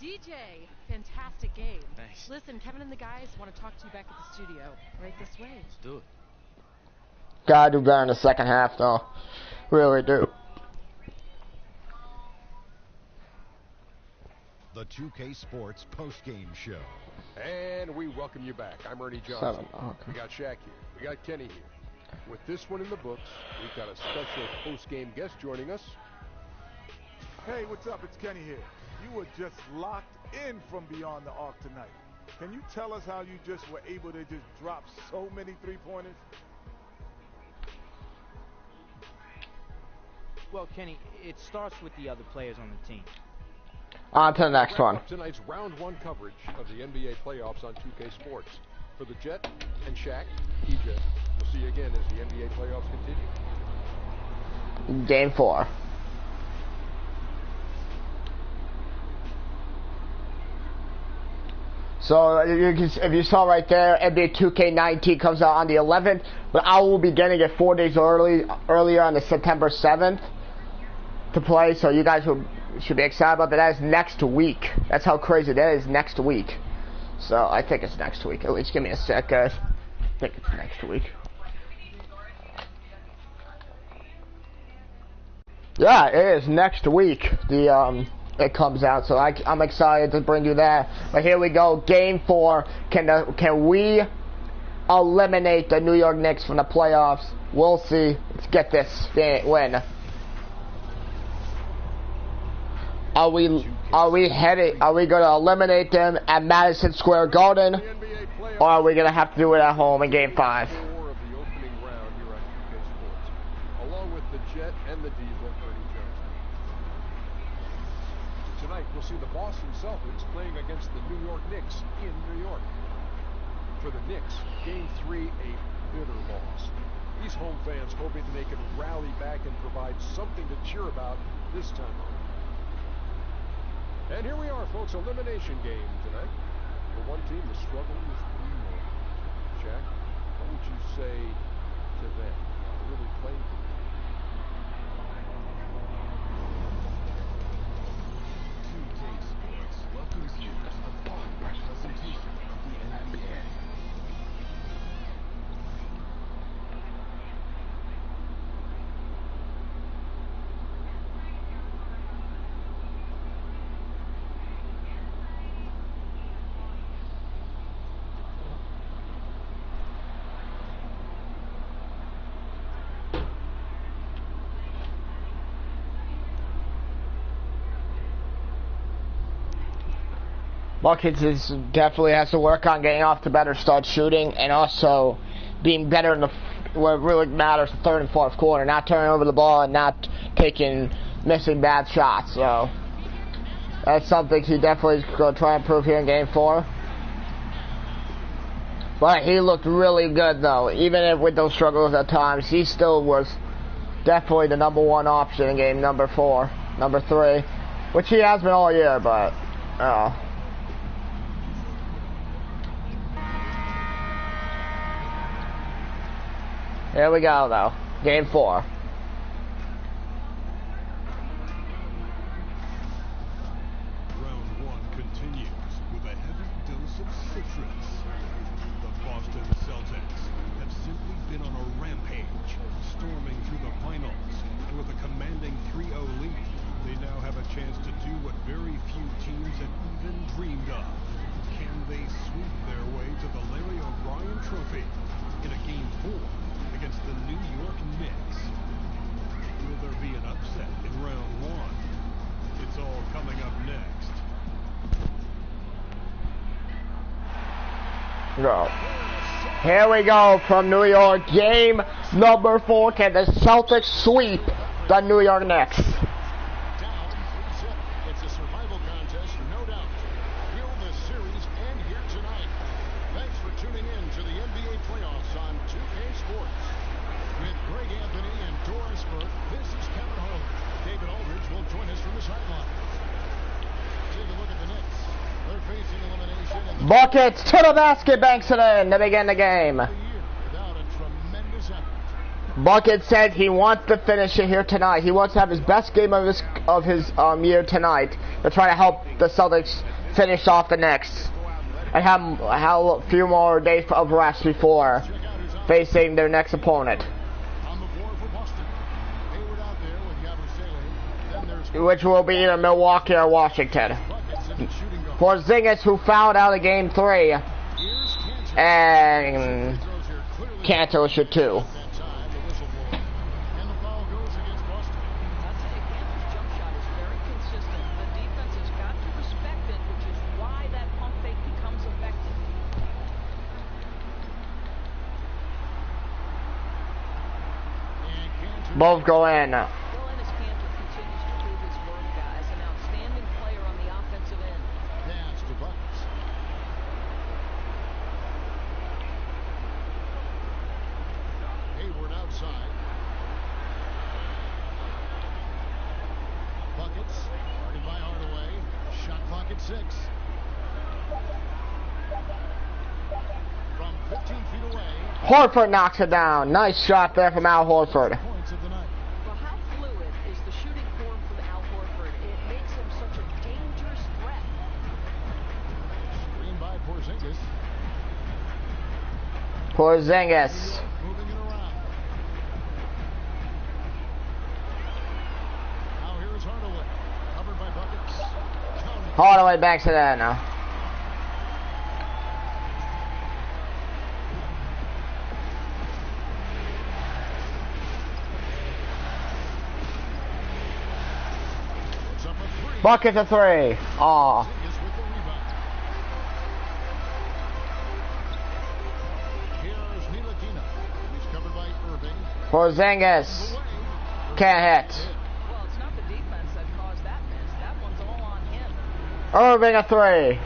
DJ, fantastic game. Thanks. Listen, Kevin and the guys want to talk to you back at the studio. Right this way. Let's do it. Gotta do better in the second half, though. Really do. the 2K Sports post-game show. And we welcome you back. I'm Ernie Johnson. Okay. We got Shaq here. We got Kenny here. With this one in the books, we've got a special post-game guest joining us. Hey, what's up? It's Kenny here. You were just locked in from beyond the arc tonight. Can you tell us how you just were able to just drop so many three-pointers? Well, Kenny, it starts with the other players on the team. On to the next one. Tonight's round one coverage of the NBA playoffs on 2K Sports. For the Jet and Shaq, EJ, we'll see you again as the NBA playoffs continue. Game 4. So if you saw right there, NBA 2K19 comes out on the 11th, but I will be getting it 4 days earlier on the September 7th to play. So you guys should be excited about that. That is next week. That's how crazy that is. Next week. So I think it's next week. At least give me a sec, guys. I think it's next week. Yeah, it is next week. It comes out, so I'm excited to bring you that. But here we go, Game 4. Can we eliminate the New York Knicks from the playoffs? We'll see. Let's get this win. Are we going to eliminate them at Madison Square Garden, or are we going to have to do it at home in Game 5? Of the opening round here on 2K Sports, along with the Jet and the Diesel, Ernie Johnson. Tonight, we'll see the Boston Celtics playing against the New York Knicks in New York. For the Knicks, Game 3, a bitter loss. These home fans hoping that they can rally back and provide something to cheer about this time around. And here we are, folks, elimination game tonight. For one team, the struggle is real. Shaq, what would you say to them? Really playing for them? 2K Sports welcomes you to the following presentation of the NBA. Buckets definitely has to work on getting off to better start shooting, and also being better in what really matters, the third and fourth quarter, not turning over the ball and not missing bad shots. So that's something he definitely is going to try and improve here in Game 4. But he looked really good, though. Even with those struggles at times, he still was definitely the #1 option in game number 3, which he has been all year, but here we go, though. Game 4. Round 1 continues with a heavy dose of citrus. The Boston Celtics have simply been on a rampage, storming through the finals, and with a commanding 3-0 lead, they now have a chance to do what very few teams have even dreamed of. Can they sweep their way to the Larry O'Brien Trophy in a Game 4 against the New York Knicks? Will there be an upset in round 1? It's all coming up next. Go. Here we go from New York. Game number 4. Can the Celtics sweep the New York Knicks? Down 3-0. It's a survival contest, no doubt. Here in the series and here tonight. Thanks for tuning in to the NBA playoffs on 2K Sports. With Greg Anthony and Doris Burke, this is Kevin Holland. David Aldridge will join us from the sideline. Take a look at the Knicks. They're facing elimination in the Buckets to the basket, banks it in to begin the game. without a tremendous effort. Bucket said he wants to finish it here tonight. He wants to have his best game of his year tonight to try to help the Celtics finish off the Knicks and have a few more days of rest before facing their next opponent, On the floor for Boston. Hayward out there with Yabusele. Then there's which will be either Milwaukee or Washington. Buckets in the Porzingis, who fouled out of game 3. And Cantor should too. Both go in. Hayward outside. Buckets, guarded by Hardaway. Shot clock at 6. From 15 feet away. Horford knocks it down. Nice shot there from Al Horford. Points of the night. Well, how fluid is the shooting form from Al Horford? It makes him such a dangerous threat. Screen by Porzingis. Porzingis. Moving it around. Now here's Hardaway. Covered by Buckets. Hardaway backs it in. Bucket to 3. Aw. Porzingis. Can't hit. Well, it's not the defense that caused that miss. That one's all on him. Irving a 3.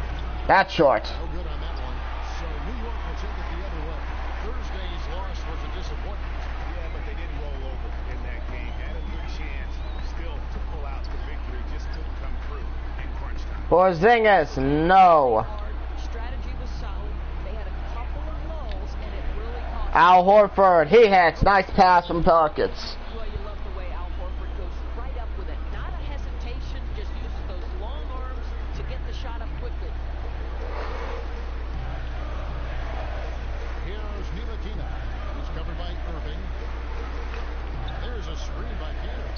That's short. No good on that one. So New York will take it the other way. Thursday's loss was a disappointment. Yeah, but they didn't roll over in that game. Had a good chance still to pull out the victory. Just couldn't come through in crunch time. Porzingis, no. Strategy was solid. They had a couple of lulls, and it really cost. Al Horford, he hits. Nice pass from Buckets. Well, you love the way Al Horford goes right up with it. Not a hesitation, just uses those long arms to get the shot up quickly. Here's Ntilikina, who's covered by Irving. There's a screen by Cantor.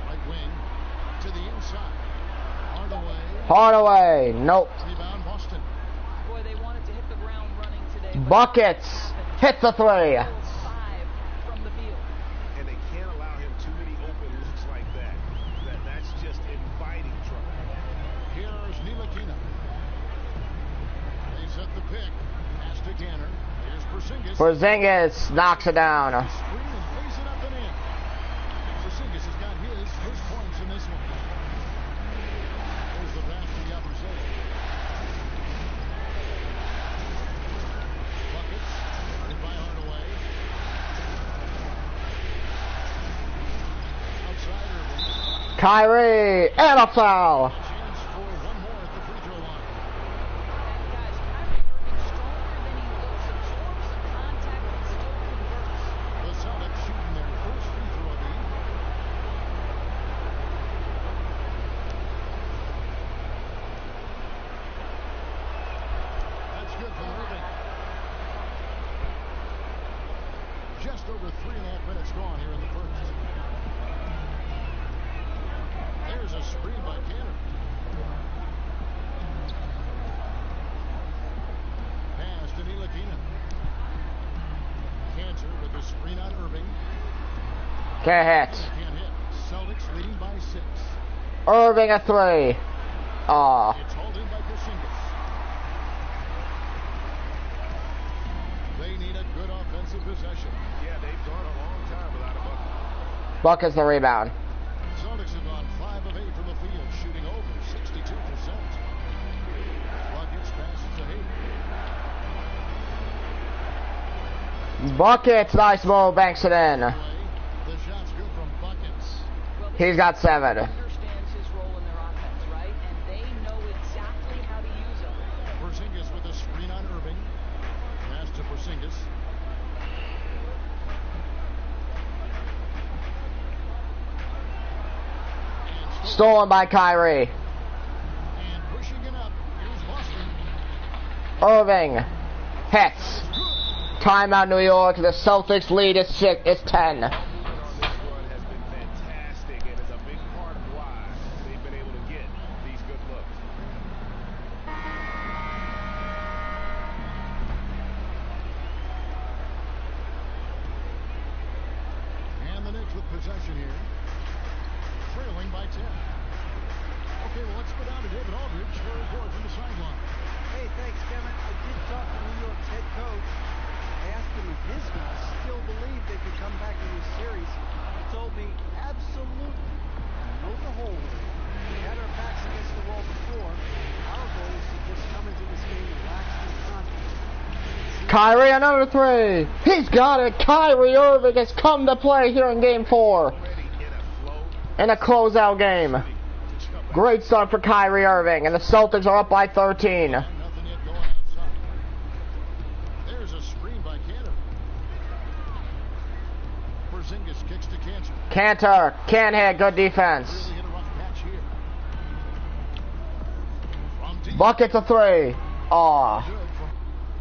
Right wing to the inside. Hardaway, nope. Rebound Boston. Boy, they wanted to hit the ground running today. Buckets, hits the 3. 5 from the field. And they can't allow him too many open looks like that. That's just inviting trouble. Here's Ntilikina. They set the pick. Pass to Cantor. Here's Porzingis. Porzingis knocks it down. Screen and plays it up and in. Porzingis has got his first points in this one. There's the pass to Yabusele. Buckets. Guarded by Hardaway. Outside Irving. Kyrie, and a foul. Chance for one more at the free throw line. Guys, Kyrie Irving stronger than he looks, absorbs some contact and still converts. The Celtics shooting their first free throw of the evening. That's good from Irving. Just over 3.5 minutes gone here in the first. There's a screen by Cantor. Pass to Ntilikina. Cantor with the screen on Irving. Can't hit. Can't hit. Celtics leading by 6. Irving a 3. Aw. It's hauled in by Porzingis. They need a good offensive possession. Yeah, they've gone a long time without a bucket. Buckets the rebound. Celtics have gone 5 of 8 from the field, shooting over 62%. Buckets passes to Hayward. Buckets, nice move, banks it in. The shot's good from Buckets. Well, He's got 7. Understands his role in their offense, right? And they know exactly how to use him. Porzingis with a screen on Irving. Pass to Porzingis. Stolen by Kyrie. And pushing it up. Here's Boston. Irving hits. Timeout, New York. The Celtics lead is 10. This run has been fantastic and is a big part of why they've been able to get these good looks. possession here. Trailing by 10. Okay, well, let's go down to David Aldridge for a report from the sideline. Hey, thanks, Kevin. I did talk to New York's head coach. I asked him if his guys still believe they could come back in this series. He told me, absolutely. No the whole way. We had our backs against the wall before. Our goal is to just come into this game relaxed and confident. Kyrie, another three. He's got it. Kyrie Irving has come to play here in Game 4. In a closeout game. Great start for Kyrie Irving, and the Celtics are up by 13. Nothing yet going outside. There's a screen by Cantor. Porzingis kicks to Cantor. Cantor can't hit. Good defense. Really hit a rough patch here. From deep. Buckets a three. Aw. Good from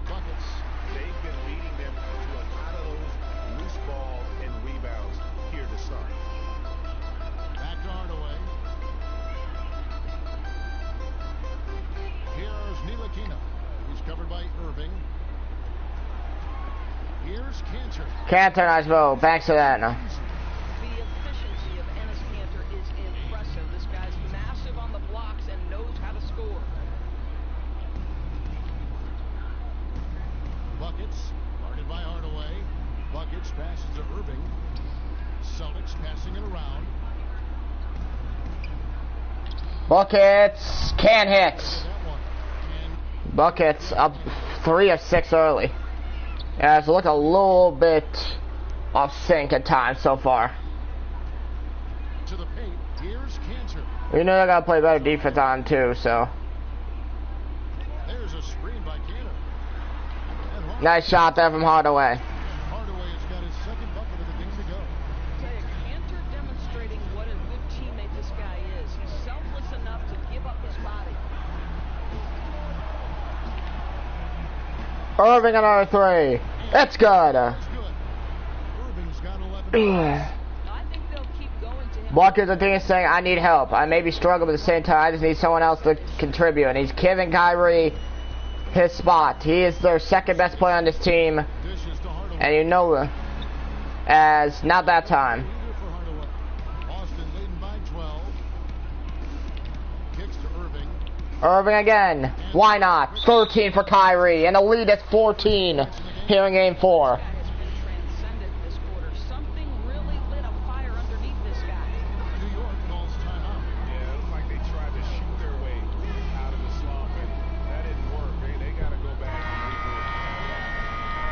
Buckets. They've been beating them to a lot of those loose balls and rebounds here to start. Back to Hardaway. Here's Ntilikina. He's covered by Irving. Here's Cantor. Cantor, nice move. Back to that. The efficiency of Enes Kanter is impressive. This guy's massive on the blocks and knows how to score. Buckets, guarded by Hardaway. Buckets passes to Irving. Celtics passing it around. Buckets can't hit. That one. And Buckets up 3 of 6 early. Yeah, it's looked a little bit off sync at times so far. to the paint. Here's Cantor. We know they gotta play better defense on too, so. There's a screen by Cantor. And Nice shot there from Hardaway. Hardaway has got his second bucket of the game to go. Tell you, Kanter demonstrating what a good teammate this guy is. He's selfless enough to give up his body. Irving another three. It's good. That's good. Irving's got 11. I think they'll keep going to him. Buckets I think is saying, I need help. I may be struggling, but at the same time, I just need someone else to contribute. And he's giving Kyrie his spot. He is their second best player on this team. Dishes to Hardaway. And you know, as not that time. Leader for Hardaway. Boston leading by 12. Kicks to Irving. Irving again. Why not? 13 for Kyrie. And the lead is 14 here in Game 4. This guy has been transcendent this quarter. Something really lit a fire underneath this guy. New York calls timeout. Yeah, it looked like they tried to shoot their way out of the slump, and that didn't work. They got to go back and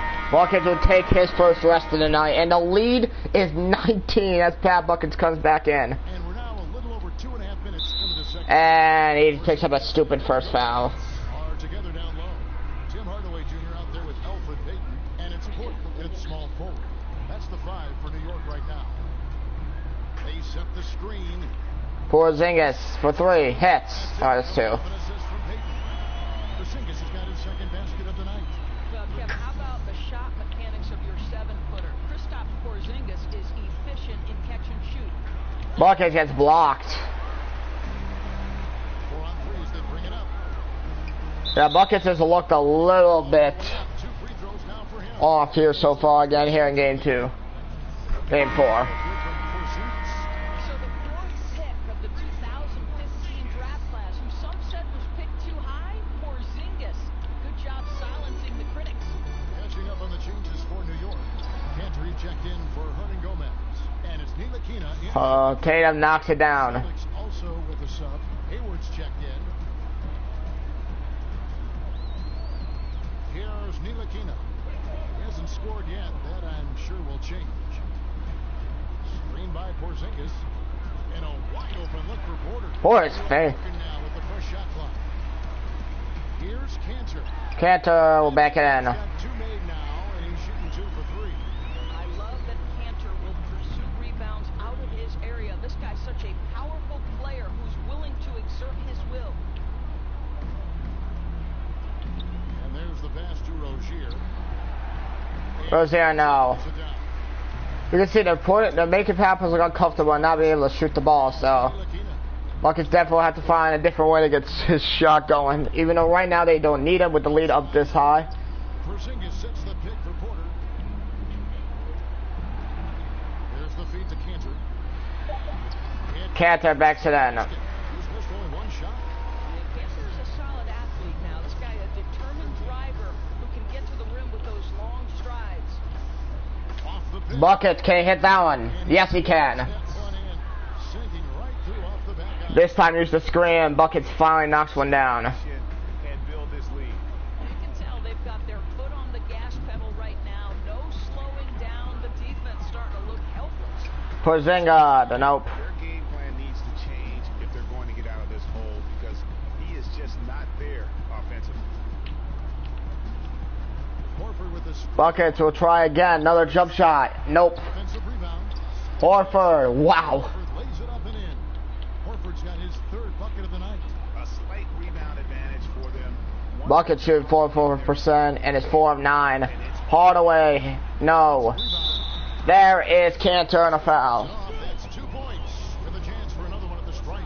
regroup. Buckets will take his first rest of the night. And the lead is 19 as Pat Buckets comes back in. And we're now a little over 2.5 minutes into the second. And he picks up a stupid first foul. Are together down low. Tim Hardaway Jr. out there with Alfred Payton, and it's Portland at small forward. That's the 5 for New York right now. They set the screen. Porzingis for 3. Hits. Oh, that's 2. An assist from Payton. Porzingis has got his second basket of the night. Kevin, how about the shot mechanics of your 7-footer? Kristaps Porzingis is efficient in catch and shoot. Buckets gets blocked. 4 on 3s, they bring it up. Yeah, Buckets has looked a little bit 2 free throws now for him. off here so far again here in Game 2. Game 4. Good from Porzingis. So the 4th pick of the 2015 draft class, who some said was picked too high, Porzingis. Good job silencing the critics. Catching up on the changes for New York. Cantor checked in for Hernan Gomez. And it's Ntilikina in. Tatum knocks it down. Celtics also with a sub. Hayward's checked in. Here's Ntilikina. He hasn't scored yet. That I'm sure will change. Screen by Porzingis. And a wide open look for Porter. Boy, it's fair. Now with the first shot clock. Here's Cantor. Cantor will back it in. He's got 2 made now, and he's shooting 2 for 3. I love that Kanter will pursue rebounds out of his area. This guy's such a powerful player who's willing to exert his will. And there's the pass to Rozier. Rozier now. Sit down. You can see they're making Pappers look uncomfortable and not being able to shoot the ball, so Ntilikina. Buckets definitely have to find a different way to get his shot going. Even though right now they don't need him with the lead up this high. Porzingis sets the pick for Porter. There's the feed to Cantor. Cantor backs it in. He's missed only one shot. Cantor's a solid athlete now. This guy, a determined driver who can get to the rim with those long strides. Off the pitch. Bucket, can he hit that one? Yes, he can. That one in. Sinking right through off the back iron. This time use the screen. Buckets finally knocks one down. And build this lead. You can tell they've got their foot on the gas pedal right now. No slowing down. The defense starting to look helpless. Porzingis, nope. Their game plan needs to change if they're going to get out of this hole because he is just not there offensively. Horford with the Buckets will try again. Another jump shot. Nope. offensive rebound. Horford, wow. Horford lays it up and in. Horford's got his third bucket of the night. A slight rebound advantage for them. Bucket shoot 44% and it's 4 of 9. Hardaway, no. There is Cantor and a foul. Off, that's 2 points with a chance for another one at the stripe.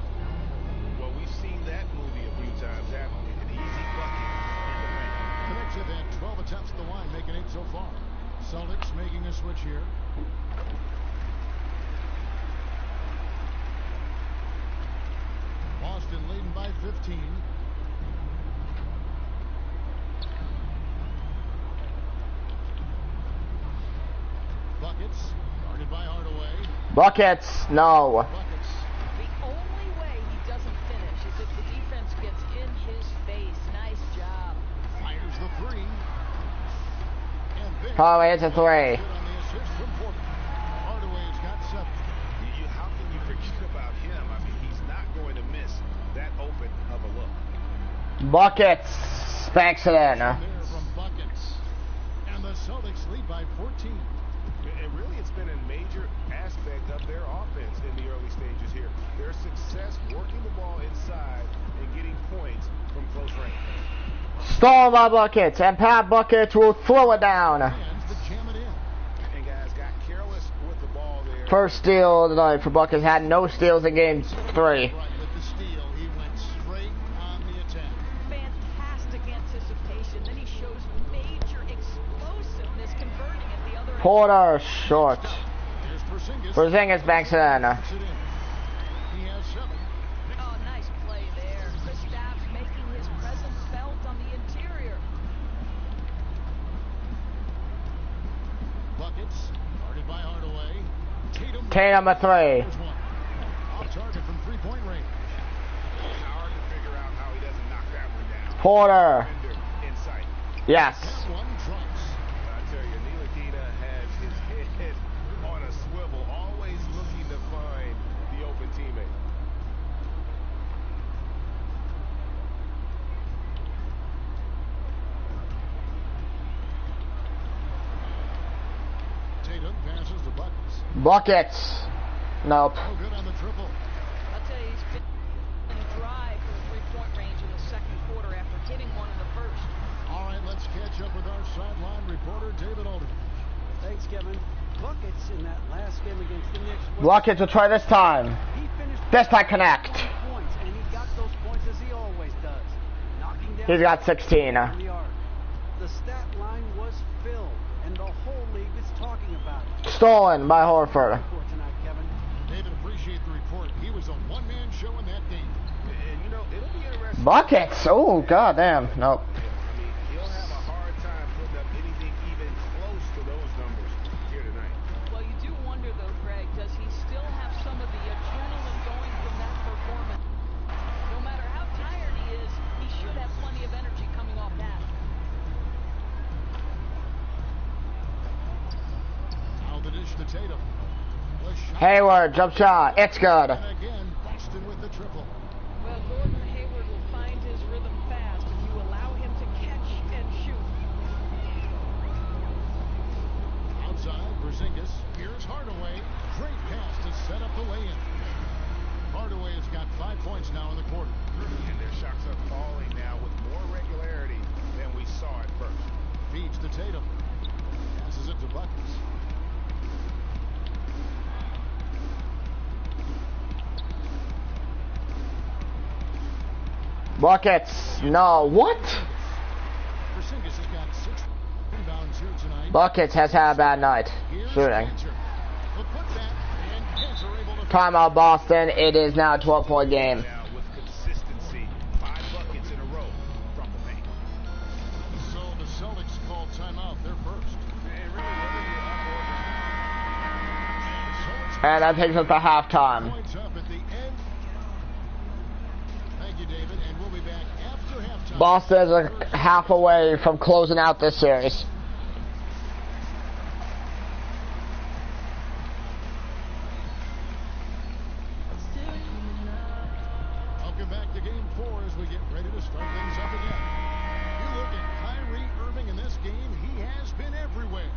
Well, we've seen that movie a few times, haven't we? An easy bucket in the paint. Connects it at 12 attempts at the line, making 8 so far. Celtics making a switch here. Boston leading by 15. Buckets, guarded by Hardaway. Buckets, no. Buckets. The only way he doesn't finish is if the defense gets in his face. Nice job. Fires the three. And there. Hardaway hits a 3. Good on the assist from Porter. Hardaway's got 7. How can you forget about him? I mean, he's not going to miss that open of a look. Buckets, banks it in. There from Buckets. And the Celtics lead by 14. And really, it's been a major aspect of their offense in the early stages here. Their success working the ball inside and getting points from close range. Stolen by Buckets, and Pat Buckets will throw it down. Hands to jam it in. And guys got careless with the ball there. First steal of the night for Buckets. Had no steals in game 3. Right with the steal. He went straight on the attack. Fantastic anticipation. Then he shows major explosiveness converting at the other end. Porter, short. Here's Porzingis. Porzingis banks it in. Puts it in. He has 7. Oh, nice play there. Kristaps making his presence felt on the interior. Buckets, guarded by Hardaway. Tatum a 3. There's one. Off target from 3-point range. It's hard to figure out how he doesn't knock that one down. Porter, Defender in sight. yes. That one trumps. I tell you, Ntilikina has his head on a swivel, always looking to find the open teammate. Tatum passes to Buckets. Buckets, nope. No good on the triple. I'll tell you, he's been dry for the three-point range in the second quarter after hitting one in the first. All right, let's catch up with our sideline reporter, David Aldridge. Thanks, Kevin. Buckets in that last game against the Knicks. Buckets will try this time. He finished This time connect. 20 points, and he got those points as he always does. Knocking down He's got 16. from the arc. The stat line was filled, and the whole league is talking about it. Stolen by Horford. For tonight, Kevin. David, appreciate the report. He was a one-man show in that game. And you know, it'll be interesting. Buckets, oh goddamn, nope. I mean, he'll have a hard time putting up anything even close to those numbers here tonight. Well, you do wonder, though, Greg, does he still have some of the adrenaline going from that performance? No matter how tired he is, he should have plenty of energy coming off that. Now the dish to Tatum. The shot. Hayward, jump shot, it's good. And again, Boston with the triple. Well, Gordon Hayward will find his rhythm fast if you allow him to catch and shoot. Outside, Porzingis. Here's Hardaway. Great pass to set up the lay-in. Hardaway has got 5 points now in the quarter. And their shots are falling now with more regularity than we saw at first. Feeds to Tatum. Passes it to Buckets. Buckets, no, what? Porzingis has got 6 rebounds here tonight. Buckets has had a bad night Here's shooting. Cantor. The putback, and Cantor able to Timeout Boston. It is now a 12-point game. Now with consistency, 5 buckets in a row from the paint. So the Celtics call timeout. They're first. And really, whether you're up or down. And that takes us to halftime. Points up at the end. Thank you, David. And we'll be back after halftime. Boston is a half away from closing out this series. Welcome back to Game 4 as we get ready to start things up again. You look at Kyrie Irving in this game, he has been everywhere.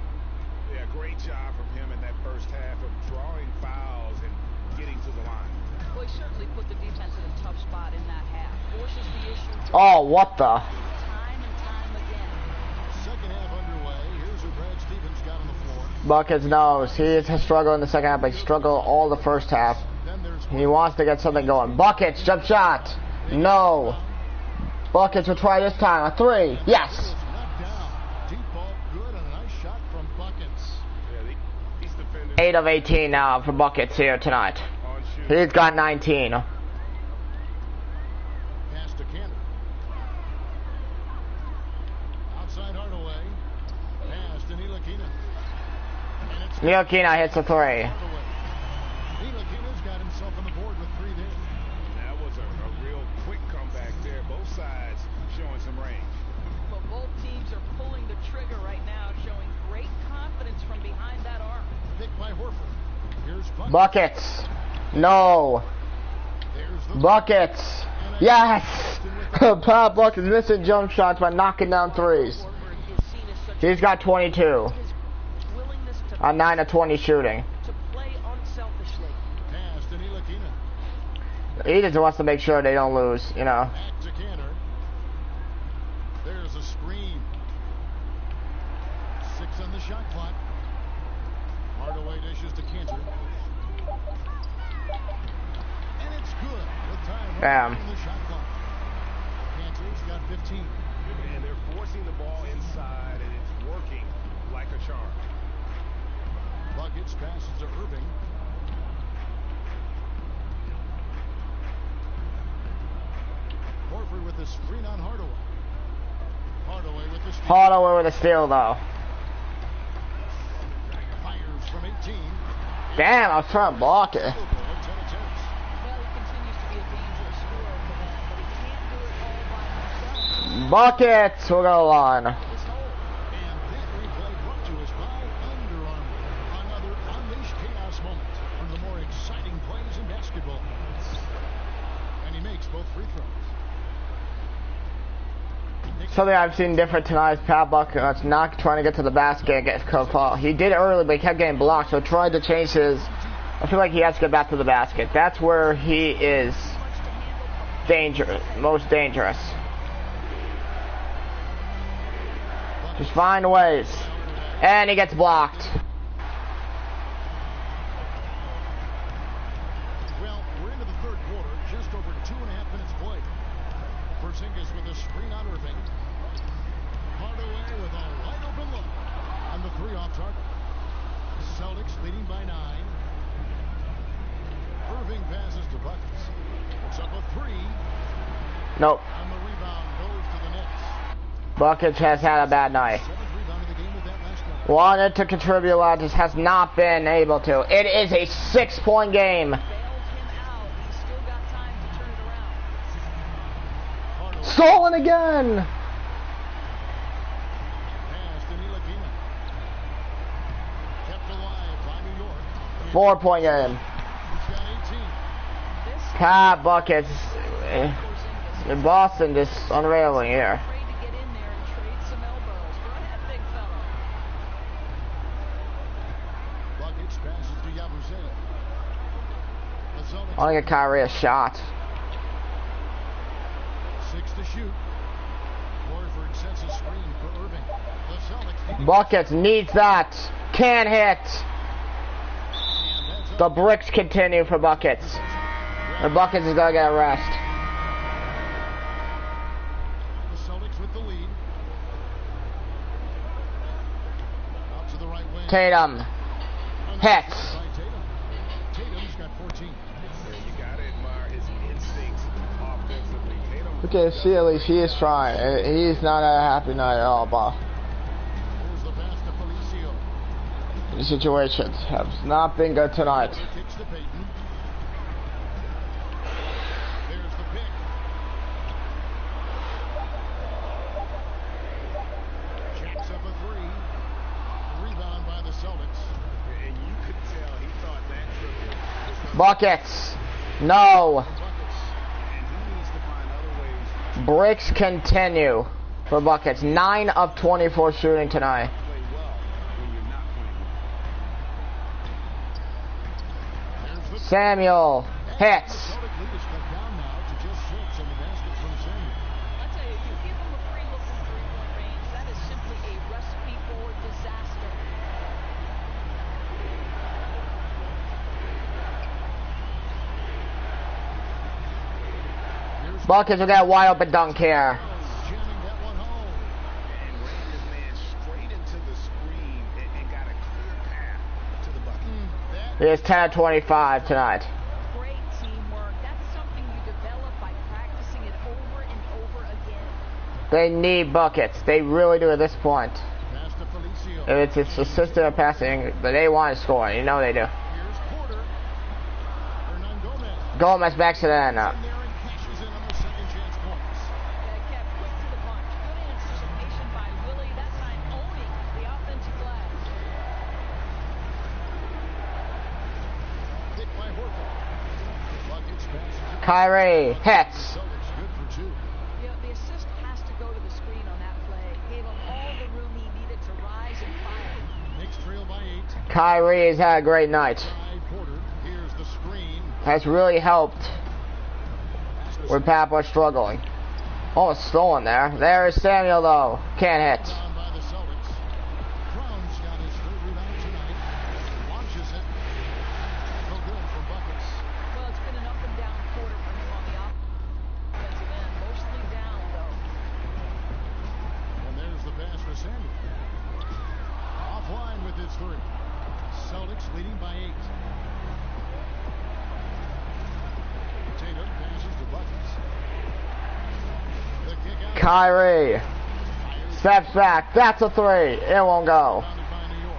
Yeah, great job from him in that first half of drawing fouls and getting to the line. Well, he certainly put the defense in a tough spot in that half. Forces the issue. Oh, what the? Time and time again. Second half underway. Here's who Brad Stevens got on the floor. Buckets knows. He has struggled in the second half, but he struggled all the first half. Then there's He wants to get something going. Buckets, jump shot. No. Buckets will try this time. A 3. Yes. knocked down. Deep ball good and a nice shot from Buckets. Yeah, these defenders 8 of 18 now for Buckets here tonight. on shooting. He's got 19. Pass to Cantor. Outside Hardaway. Pass to Ntilikina. And it's Ntilikina hits a 3. Hardaway. Ntilikina's got himself on the board with 3 there. That was a real quick comeback there. Both sides showing some range. But both teams are pulling the trigger right now, showing great confidence from behind that arc. Picked by Horford. Here's Buckets. No. There's the Buckets. Yes. Pat Buckets missing jump shots by knocking down 3s. Horford is seen as such He's got 22 his willingness to on 9 of 20 shooting. to play unselfishly. pass to Ntilikina. He just wants to make sure they don't lose, you know. Back to Cantor. There's a screen. 6 on the shot clock. Hardaway dishes to Cantor. And it's good. With time Bam. remaining in the shot clock. Cantor's got 15. And they're forcing the ball inside, and it's working like a charm. Buckets passes to Irving. Horford with the screen on Hardaway. Hardaway with the steal. Hardaway with a steal, though. Fires from 18. Damn, I was trying to block it. Well, he continues to be a dangerous scorer for them, but he can't do it all by himself. Buckets will go on. This hole. And that replay brought to us by Under Armour. Another unleashed chaos moment. One of the more exciting plays in basketball. And he makes both free throws. Something I've seen different tonight is Pat Buckets not trying to get to the basket and get a foul. He did it early, but he kept getting blocked, so tried to change his. I feel like he has to get back to the basket. That's where he is dangerous, most dangerous. Just find ways. And he gets blocked. Well, we're into the third quarter, just over 2.5 minutes played. Porzingis with a screen on Irving. Hardaway with a wide open look. And the 3 off target. Celtics leading by 9. Irving passes to Buckets. Puts up a 3. Nope. And the rebound goes to the Knicks. Buckets has had a bad night. 7th rebound of the game with that last night. Wanted to contribute a lot, just has not been able to. It is a 6-point game. Bailed him out. He's still got time to turn it around. Hardaway Stolen again. pass to Ntilikina. Kept alive by New York. 4-point game. He's got 18. This Pat Buckets. Porzingis In Boston, just unrailing here. afraid to get in there and trade some elbows. Go ahead, big fella. Buckets passes to Yabusele. The Celtics I want to get Kyrie a shot. 6 to shoot. Horford sets a screen for Irving. The Celtics leading- Buckets needs that. Can't hit. and that's The bricks continue for Buckets. And Buckets is going to get a rest. the Celtics with the lead. Out to the right wing. Tatum hits. By Tatum. Tatum's got 14. Okay, see, at least he is trying. He's not a happy night at all, but Here's the pass to Felicio. the situations have not been good tonight. Kicks to Peyton. There's the pick. Jacks up a three. Rebound by the Celtics. And you could tell he thought that triple was gonna Buckets. No. Buckets. and he needs to find other ways Bricks continue for Buckets. 9 of 24 shooting tonight. to play well when you're not playing well. There's the Samuel hits. The Celtic lead is cut down now to just 6 on the basket from Samuel. I tell you, you give them a free look from three-point range, that is simply a recipe for disaster. Buckets will get a wide open dunk here. Jamming that one home. And ran his man straight into the screen and got a clear path to the bucket. He is 10 of 25 tonight. Great teamwork. That's something you develop by practicing it over and over again. They need buckets. They really do at this point. Pass to Felicio. If it's a system of passing, but they want to score. You know they do. Here's Porter. Hernan Gomez. Gomez backs it in. In there and cashes in on those second chance points. Kept quick to the punch. Good anticipation by Willie. That time owning the offensive glass. Hit by Horford. Buckets passes it. Kyrie hits. Celtics good for 2. You know, the assist has to go to the screen on that play. Gave him all the room he needed to rise and fire. Knicks trail by 8. Kyrie has had a great night. Side Porter. Here's the screen. Has really helped Pass to when Pap was struggling. Almost stolen there. There is Samuel though. Can't hit. down by the Celtics. Brown's got his third rebound tonight. Launches it. No good from Buckets. Well, it's been an up and down quarter for him on the offensive end. Mostly down, though. And there's the pass for Samuel. Offline with his 3. Celtics leading by 8. Tatum passes to Buckets. The kick out. Kyrie steps back. That's a 3. It won't go. Rebounded by New York.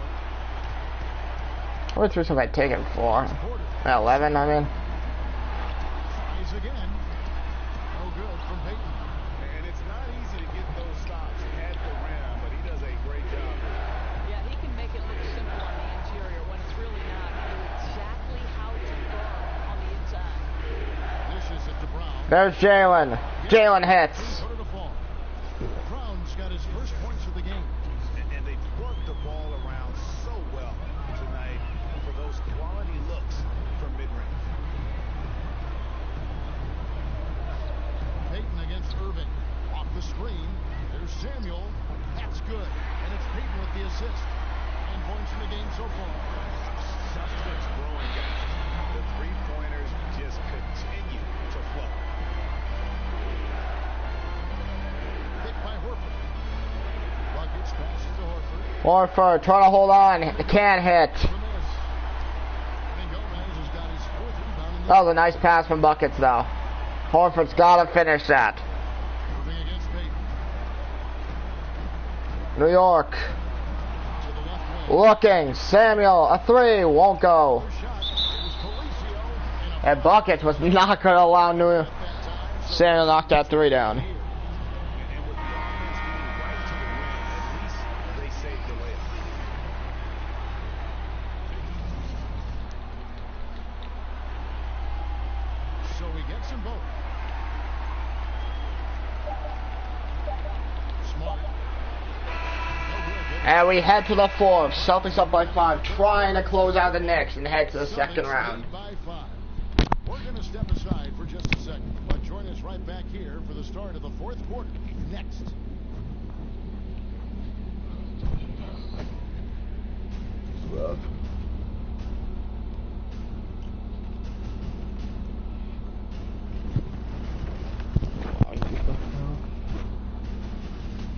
What threw somebody taking for? Porter 11, I mean. tries again. No good from Peyton. And it's not easy to get those stops at the rim, but he does a great job. Yeah, he can make it look simple on the interior when it's really not. He knew exactly how to guard on the inside. Dishes it to Brown. There's Jalen. Jalen hits. 3 to fall. Brown's got his first points of the game. And they've worked the ball around so well tonight for those quality looks from mid-range. Peyton against Irving. Off the screen. There's Samuel. That's good. And it's Peyton with the assist. 9 points in the game so far. Celtics growing, guys. The three-pointers just continue to flow. Hit by Horford. Buckets passes to Horford. Horford trying to hold on. Can't hit. The miss. And Gomez has got his 4th rebound in the That was a nice pass from Buckets though. Horford's got to finish that. Irving against Peyton. New York To the left wing. looking. Samuel, a 3. Won't go. First shot. It was Felicio. And Buckets was not going to allow New That time. Samuel to knock that 3 down. And with the offense getting right to the rim, at least they saved the layup. So he gets them both. Smart. No good. And we head to the 4th. Celtics up by 5, trying to close out the Knicks and head to the second Celtics round. lead by 5. We're going to step aside for just a second, but join us right back here for the start of the 4th quarter. Next.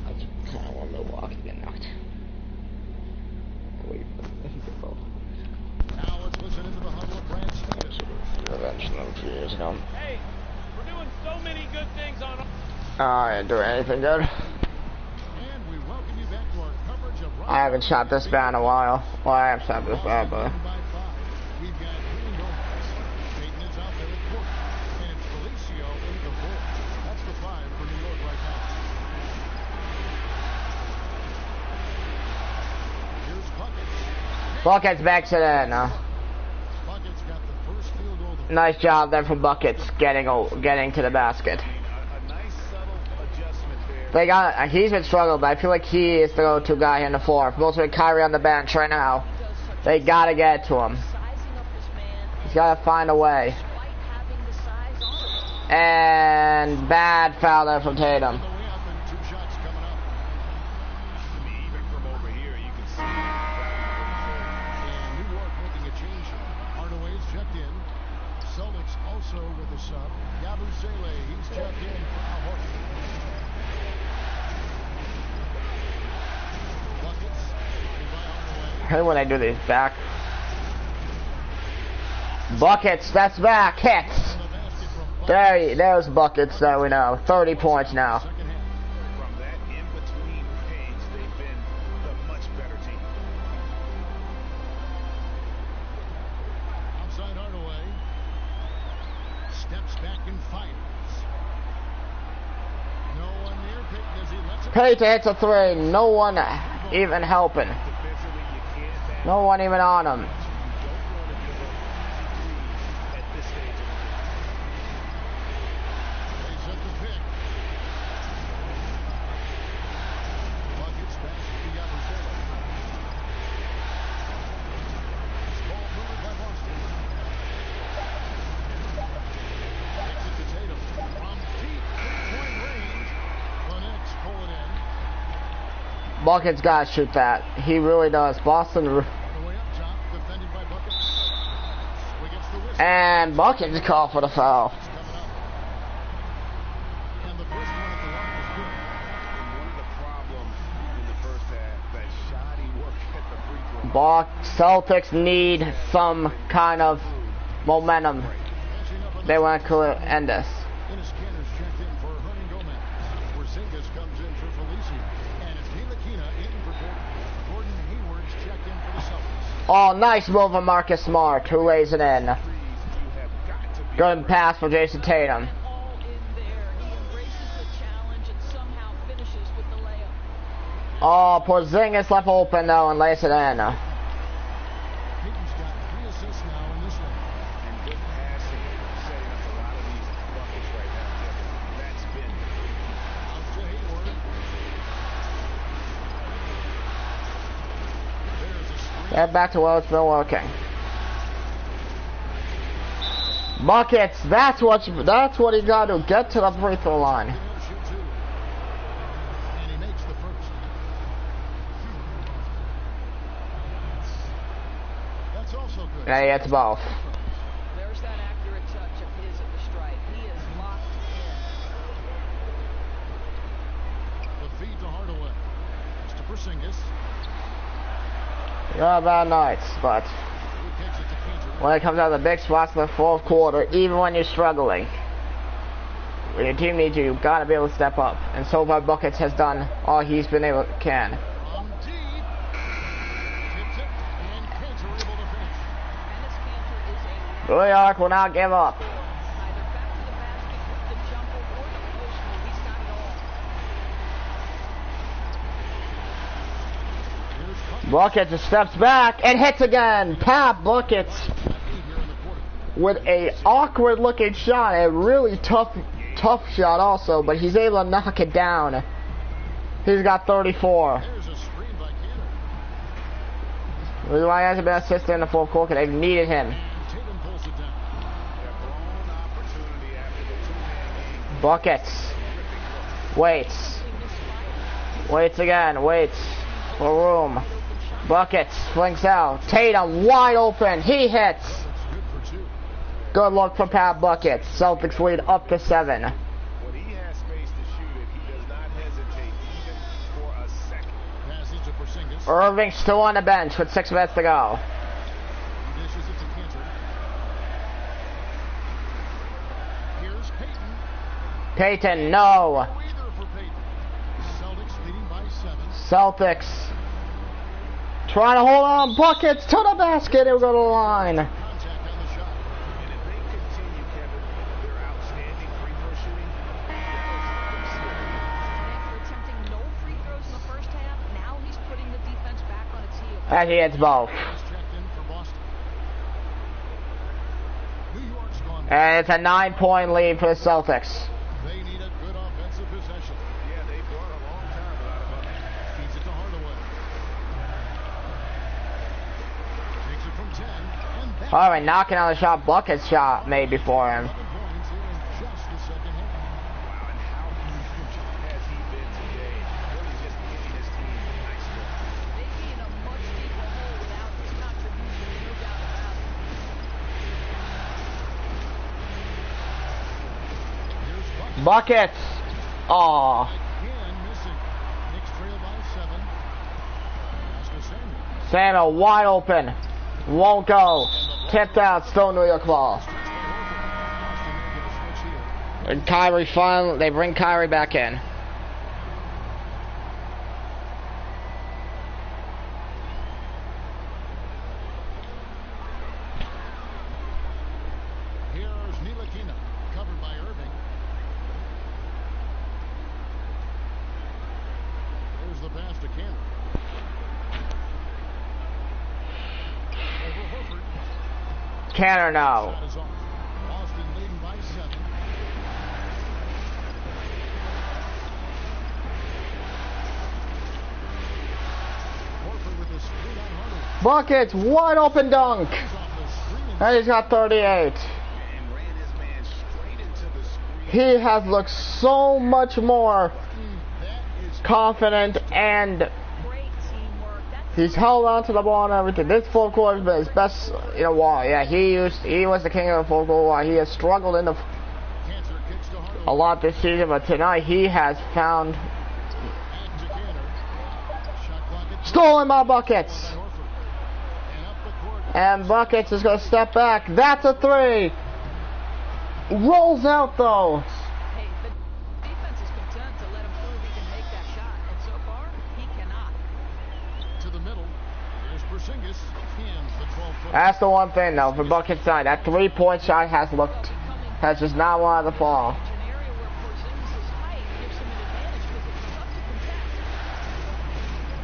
That's kind of want Milwaukee to get knocked. Now let's listen into the huddle of Brad Stevens. Revenge from 2 years ago. Hey, we're doing So many good things on. I didn't do anything good. And we welcome you back to our coverage of I haven't shot this bad in a while. Well, I have shot this bad, but... We've got Peyton is out there at court, and it's Felicio in the 4. That's the 5 for New York right now. Here's Buckets. Buckets backs it in. Buckets got the first field goal. Nice job there from Buckets getting to the basket. A nice subtle adjustment there. They got. He's been struggling, but I feel like he is the go-to guy on the floor. Mostly with Kyrie on the bench right now. They gotta get to him. He's gotta find a way. And bad foul there from Tatum. Even from over here, you can see. And New York making a change. Hardaway's checked in. Celtics also with a sub. Yabusele, he's checked in for Al Horford. Buckets. I hate when I do these back. Buckets, that's back, hits. There's Buckets that we know. 30 points now. From that in-between page, they've been the much better team. Outside Hardaway. Steps back and fires. No one near Peyton as he lets it. Peyton hits a 3. No one even helping. Defensively, you can't have No one even on him. at this stage of the game. They set the pick. Buckets pass to Yabusele. Ball moved by Boston. Takes it to Tatum. From deep three-point range. The Knicks pull it in. Buckets gotta shoot that. He really does. Boston. On the way up top, defended by Buckets. Swing gets the whistle. And Buckets called for the foul. Coming up. And the first one at the line is good. And one of the problems in the first half, that shoddy work at the free throw. Celtics need some kind of momentum. Catching up on They the want to end this. Dennis Scanner's checked in for Hernan Gomez. Porzingis comes in for Felicio. And it's Ntilikina in for Gordon Hayward's checked in for the Celtics. Oh, nice move of Marcus Smart, who lays it in. You have got to be Good pass for Jason Tatum. All in there. He embraces the challenge and somehow finishes with the layup. Oh, Porzingis left open though and lays it in. Peyton's got 3 assists now in this one. and good passing, setting up a lot of these buckets right now, Kevin. That's been Out to Hayward. There's a screen. Get back to where it's been working. Buckets, that's what he got to get to the free throw line. He'll shoot 2. And he makes the first. That's also good. Yeah, he gets both. There's that accurate touch of his at the stripe. He is locked in. The feed to Hardaway. It's to Porzingis. You have bad nights, but He kicks it to Cantor. when it comes out of the big spots in the fourth quarter, even when you're struggling, when your team needs you, you've got to be able to step up. And so far, Buckets has done all he's been able can. From deep. Tips it. And Cantor able to finish. Dennis Cantor is a New York will not give up. either back to the basket with the jumper or the post move. He's got it all. Here's Buckets. Buckets just steps back and hits again. Pat Buckets Here in the quarter. with a awkward looking shot, a really tough shot also, but he's able to knock it down. He's got 34. There's a screen by Cantor. The reason why he hasn't been assisted in the fourth quarter, they've needed him. And Tatum pulls it down. a blown opportunity after the two-man game. Buckets. Waits. Waits again. Waits for room. Buckets. Flings out. Tatum wide open. He hits. That's good for 2. Good look for Pat Buckets. Celtics lead up to 7. When he has space to shoot it, he does not hesitate even for a second. Passes to Porzingis. Irving still on the bench with 6 minutes to go. He dishes it to Cantor. Here's Peyton. Peyton, no. Celtics leading by 7. Celtics trying to hold on. Buckets to the basket. It'll go to the line. Contact on the shot. And if they continue, Kevin, their outstanding free throw shooting, After attempting no free throws in the first half, now he's putting the defense back on its heels. And he hits both. He's checked in for Boston. New York's gone. And it's a 9-point lead for the Celtics. They need a good offensive possession. yeah, they've gone a long time without a bucket. Feeds it to Hardaway. Takes it from 10. And that All right, knocking on the shot. Bucket's shot made before him. 11 points here in just the second half. Wow, and how crucial has he been today? Really just getting his team a nice look. They'd be in a much deeper hole without his contribution, no doubt about it. Here's Bucket. Buckets. Aw. Again missing. Knicks trail by 7. Pass to Samuel. Samuel wide open. Won't go. Tipped out. Still New York ball. Boston may get a switch here. And Kyrie finally, they bring Kyrie back in. Here's Ntilikina, covered by Irving. There's the pass to Cannon. Over Horford. Canner no. Shot is off. Boston leading by 7. Horford with the screen on Hardaway. Buckets wide open dunk. He's off the screen and And he's got 38. And ran his man straight into the screen. He has looked so much more that is confident, and Great teamwork. That's he's held on to the ball and everything. This full court has been his best in a while. Yeah, he was the king of the full court while he has struggled in the Cancer kicks to Hardaway. a lot this season, but tonight he has found Back to Cannon. Shot clock at 2. stolen by Buckets. By Horford. And up the court. And Buckets is going to step back. That's a 3. Rolls out though. hey, the defense is content to let him prove he can make that shot, and so far he cannot. To the middle. Here's Porzingis. Hands the 12-foot. That's the one thing though for Buckets side. That 3-point shot has just not wanted to fall. An area where Porzingis' height gives him an advantage because it's tough to contest.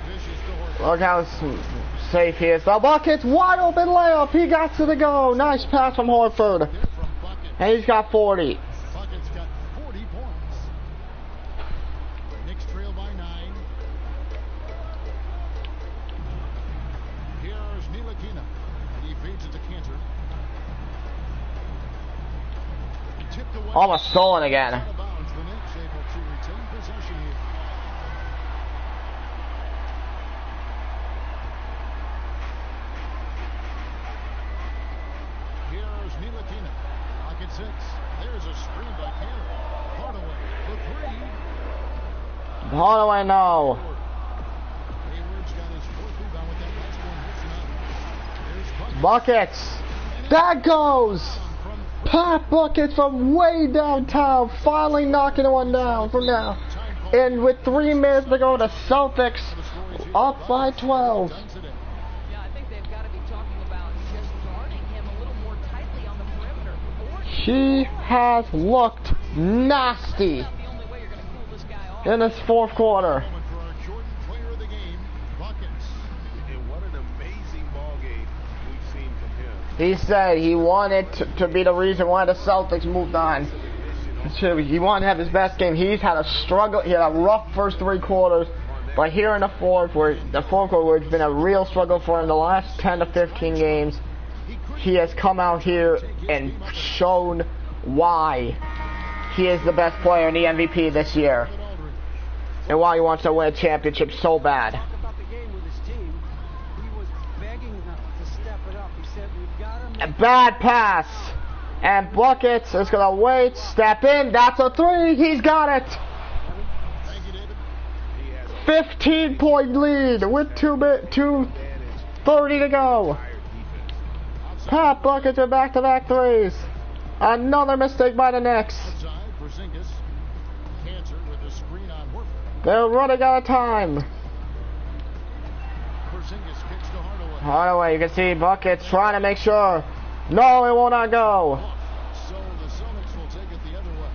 Dishes to Horford. Look how safe he is. The Buckets wide open layup. He got to the go. Nice pass from Horford. There from Bucket. And he's got 40. Bucket's got 40 points. Knicks trail by 9. Here's Ntilikina. He feeds it to Cantor. Tipped away. Almost stolen again. Out of bounds. The Knicks able to retain possession here. Here's Ntilikina. Pocket 6. There's a screen by Cannon. Hardaway. The 3. Hardaway no. Hayward's got his 4th rebound with that last one here tonight. There's Buckets. That goes. from Pat Buckets from way downtown. Finally knocking one down from now. And with 3 minutes to go, the Celtics up by 12. Yeah, I think they've got to be talking about just guarding him a little more tightly on the perimeter. She has looked nasty Not the only way you're going to cool this guy off. in this 4th quarter. moment for our Jordan player of the game, Buckets. And what an amazing ball game we've seen from him. He said he wanted to be the reason why the Celtics moved on. He wanted to have his best game. He's had a struggle. He had a rough first 3 quarters. But here in the fourth quarter, where it's been a real struggle for him the last 10 to 15 games, he has come out here and shown why he is the best player in the MVP this year. And why he wants to win a championship so bad. Talk about the game with his team. He was begging to step it up. He said, we've got to A make bad pass. And Buckets is going to wait, step in. That's a 3. He's got it. Thank you, David. 15-point lead with 2:30 to go. Pat Buckets with back-to-back 3s. Another mistake by the Knicks. Outside, Porzingis. They're running out of time. Porzingis kicks to Hardaway. Hardaway, you can see Buckets trying to make sure. No, it will not go. So the Celtics will take it the other way.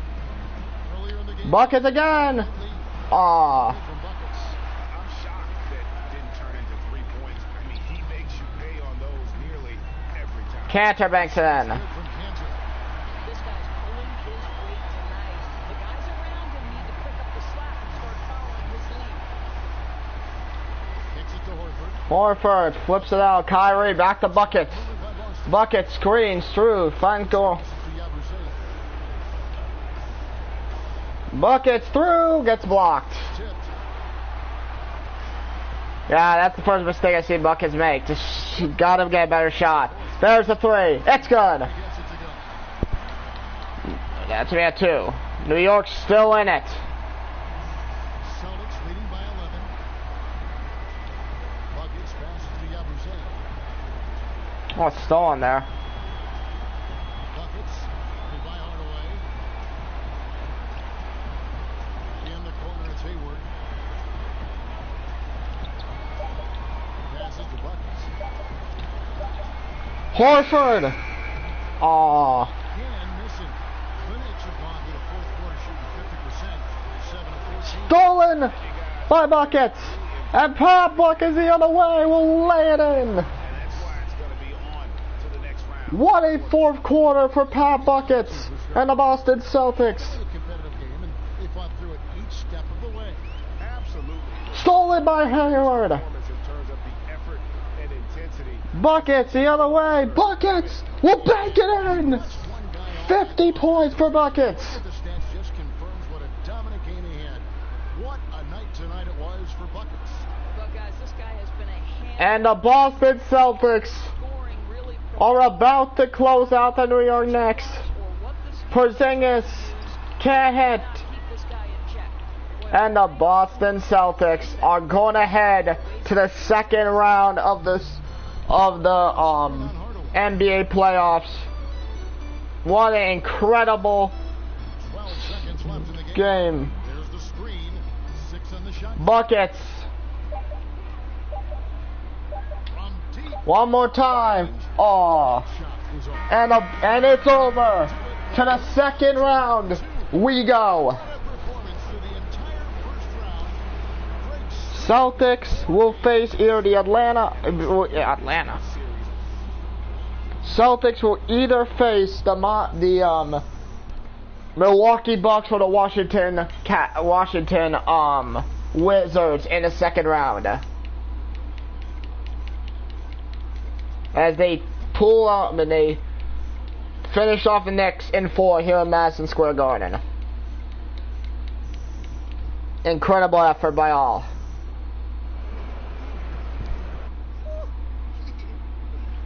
Earlier in the game, Buckets again. Ah. from Buckets. I'm shocked that didn't turn into 3 points. I mean, he makes you pay on those nearly every time. Cantor banks it in. Good from Kansas. This guy's pulling his weight tonight. The guys around him need to pick up the slack and start following his lead. Kicks it to Horford. Horford flips it out. Kyrie back to Buckets. Bucket screens through. Finds goal. To Yabusele. Buckets through. Gets blocked. Tipped. Yeah, that's the first mistake I see Buckets make. Just gotta get a better shot. There's the three. It's good. Gets it to go. That's me at 2. New York's still in it. Celtics leading by 11. Buckets passes to Yabusele. Oh, it's stolen there. Buckets is by Hardaway. In the corner, it's Hayward. Passes to Buckets. Horford. Aw. Again, missing. Klinic had gone through the fourth quarter shooting 50%. 7 of 14. Stolen by Buckets. And Pat Buckets the other way will lay it in. And that's why it's going to be on to the next round. What a fourth quarter for Pat Buckets and the Boston Celtics. A competitive game, and they fought through it each step of the way. Absolutely. Stolen by Hayward. Performance in terms of the effort and intensity. Buckets the other way. Buckets will bank it in. That's one guy off. 50 points for Buckets. The stats just confirms what a dominant game he had. What a night tonight it was for Buckets. But guys, this guy has been a hand And the Boston Celtics scoring really from are about to close out the New York Knicks. or what this Porzingis can't hit. keep this guy in check. And the Boston Celtics are going ahead to the second round of the NBA playoffs. What an incredible 12 seconds left in the game. game. There's the screen. 6 on the shot. Buckets. From deep. One more time. Oh. Shot is on. And it's over. To the second round we go. Performance through the entire first round. Great Celtics will face either the Celtics will either face the Milwaukee Bucks or the Washington Wizards in the second round. As they pull out and they finish off the Knicks in 4 here in Madison Square Garden. Incredible effort by all.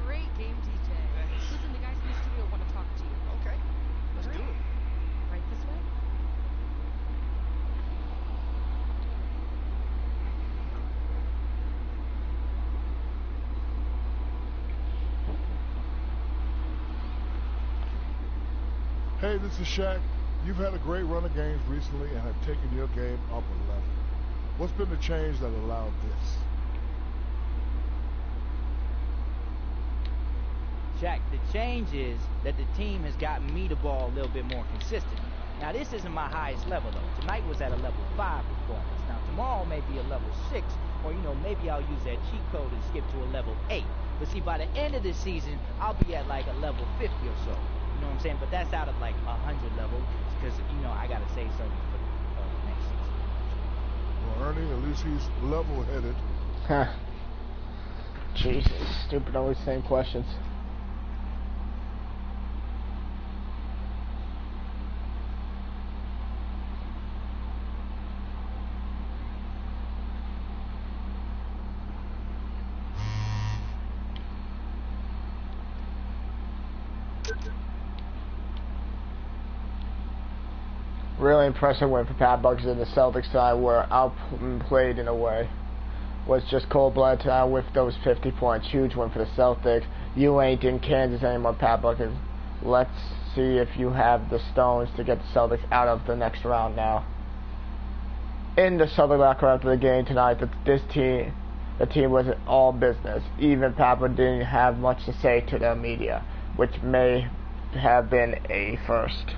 Great game, DJ. Listen, the guys in the studio want to talk to you. Okay, let's do it. Right this way? Hey, this is Shaq. You've had a great run of games recently and have taken your game up a level. What's been the change that allowed this? Shaq, the change is that the team has gotten me the ball a little bit more consistent. Now, this isn't my highest level, though. Tonight was at a level 5 performance. Now, tomorrow may be a level 6, or, maybe I'll use that cheat code and skip to a level 8. But see, by the end of the season, I'll be at like a level 50 or so. You know what I'm saying? But that's out of like 100 level, because, I got to save something for the next season. Well, Ernie, at least he's level-headed. Huh. Jesus, stupid, always same questions. Really impressive win for Pat Buckets and the Celtics tonight were outplayed in a way. Was just cold-blooded tonight with those 50 points. Huge win for the Celtics. You ain't in Kansas anymore, Pat Buckets. Let's see if you have the stones to get the Celtics out of the next round now. in the Southern locker after the game tonight that the team was all business. Even Papa didn't have much to say to the media, which may have been a first.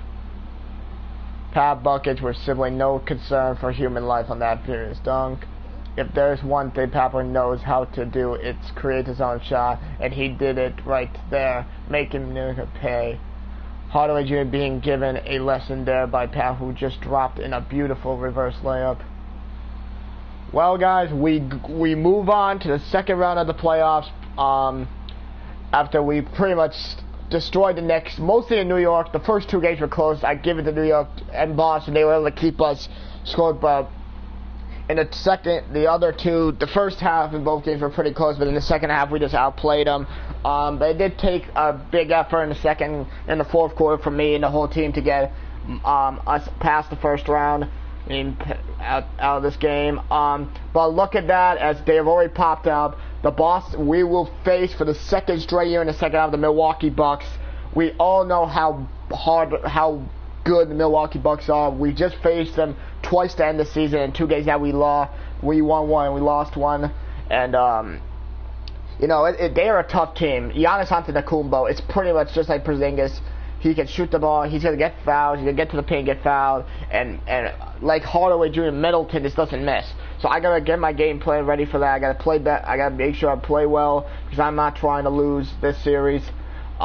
Pat buckets were simply no concern for human life on that period dunk. If there's one thing Papa knows how to do, it's create his own shot, and he did it right there, making New pay. Hardaway Jr. being given a lesson there by Pat, who just dropped in a beautiful reverse layup. Well, guys, we move on to the second round of the playoffs. After we pretty much destroyed the Knicks, mostly in New York. The first two games were close. I give it to New York and Boston. They were able to keep us scored, but in the other two, the first half in both games were pretty close, but in the second half we just outplayed them. But it did take a big effort in the fourth quarter for me and the whole team to get us past the first round. Out of this game. But look at that, as they have already popped up. We will face for the second straight year in the second half the Milwaukee Bucks. We all know how good the Milwaukee Bucks are. We just faced them twice to end the season, and 2 games that we lost. We won one, we lost one, and they are a tough team. Giannis Antetokounmpo, it's pretty much just like Porzingis. He can shoot the ball. He's gonna get fouled. He's gonna get to the paint, get fouled, and like Hardaway Jr. Middleton just doesn't miss. So I gotta get my game plan ready for that. I gotta play that. I gotta make sure I play well because I'm not trying to lose this series. But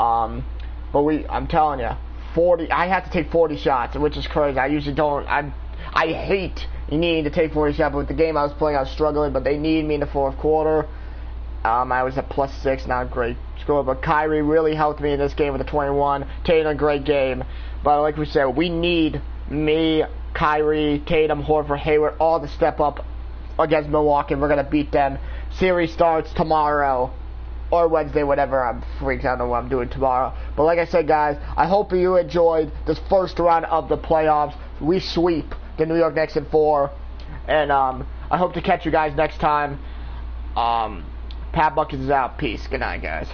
I'm telling you, 40. I had to take 40 shots, which is crazy. I usually don't. I hate needing to take 40 shots. But with the game I was playing, I was struggling. But they needed me in the fourth quarter. I was at +6, not great score, but Kyrie really helped me in this game with a 21. Tatum, a great game. But like we said, we need me, Kyrie, Tatum, Horford, Hayward, all to step up against Milwaukee. We're going to beat them. Series starts tomorrow or Wednesday, whatever. I'm freaked. I don't know what I'm doing tomorrow. But like I said, guys, I hope you enjoyed this first round of the playoffs. We sweep the New York Knicks in 4. And I hope to catch you guys next time. Pat Buckets is out. Peace. Good night, guys.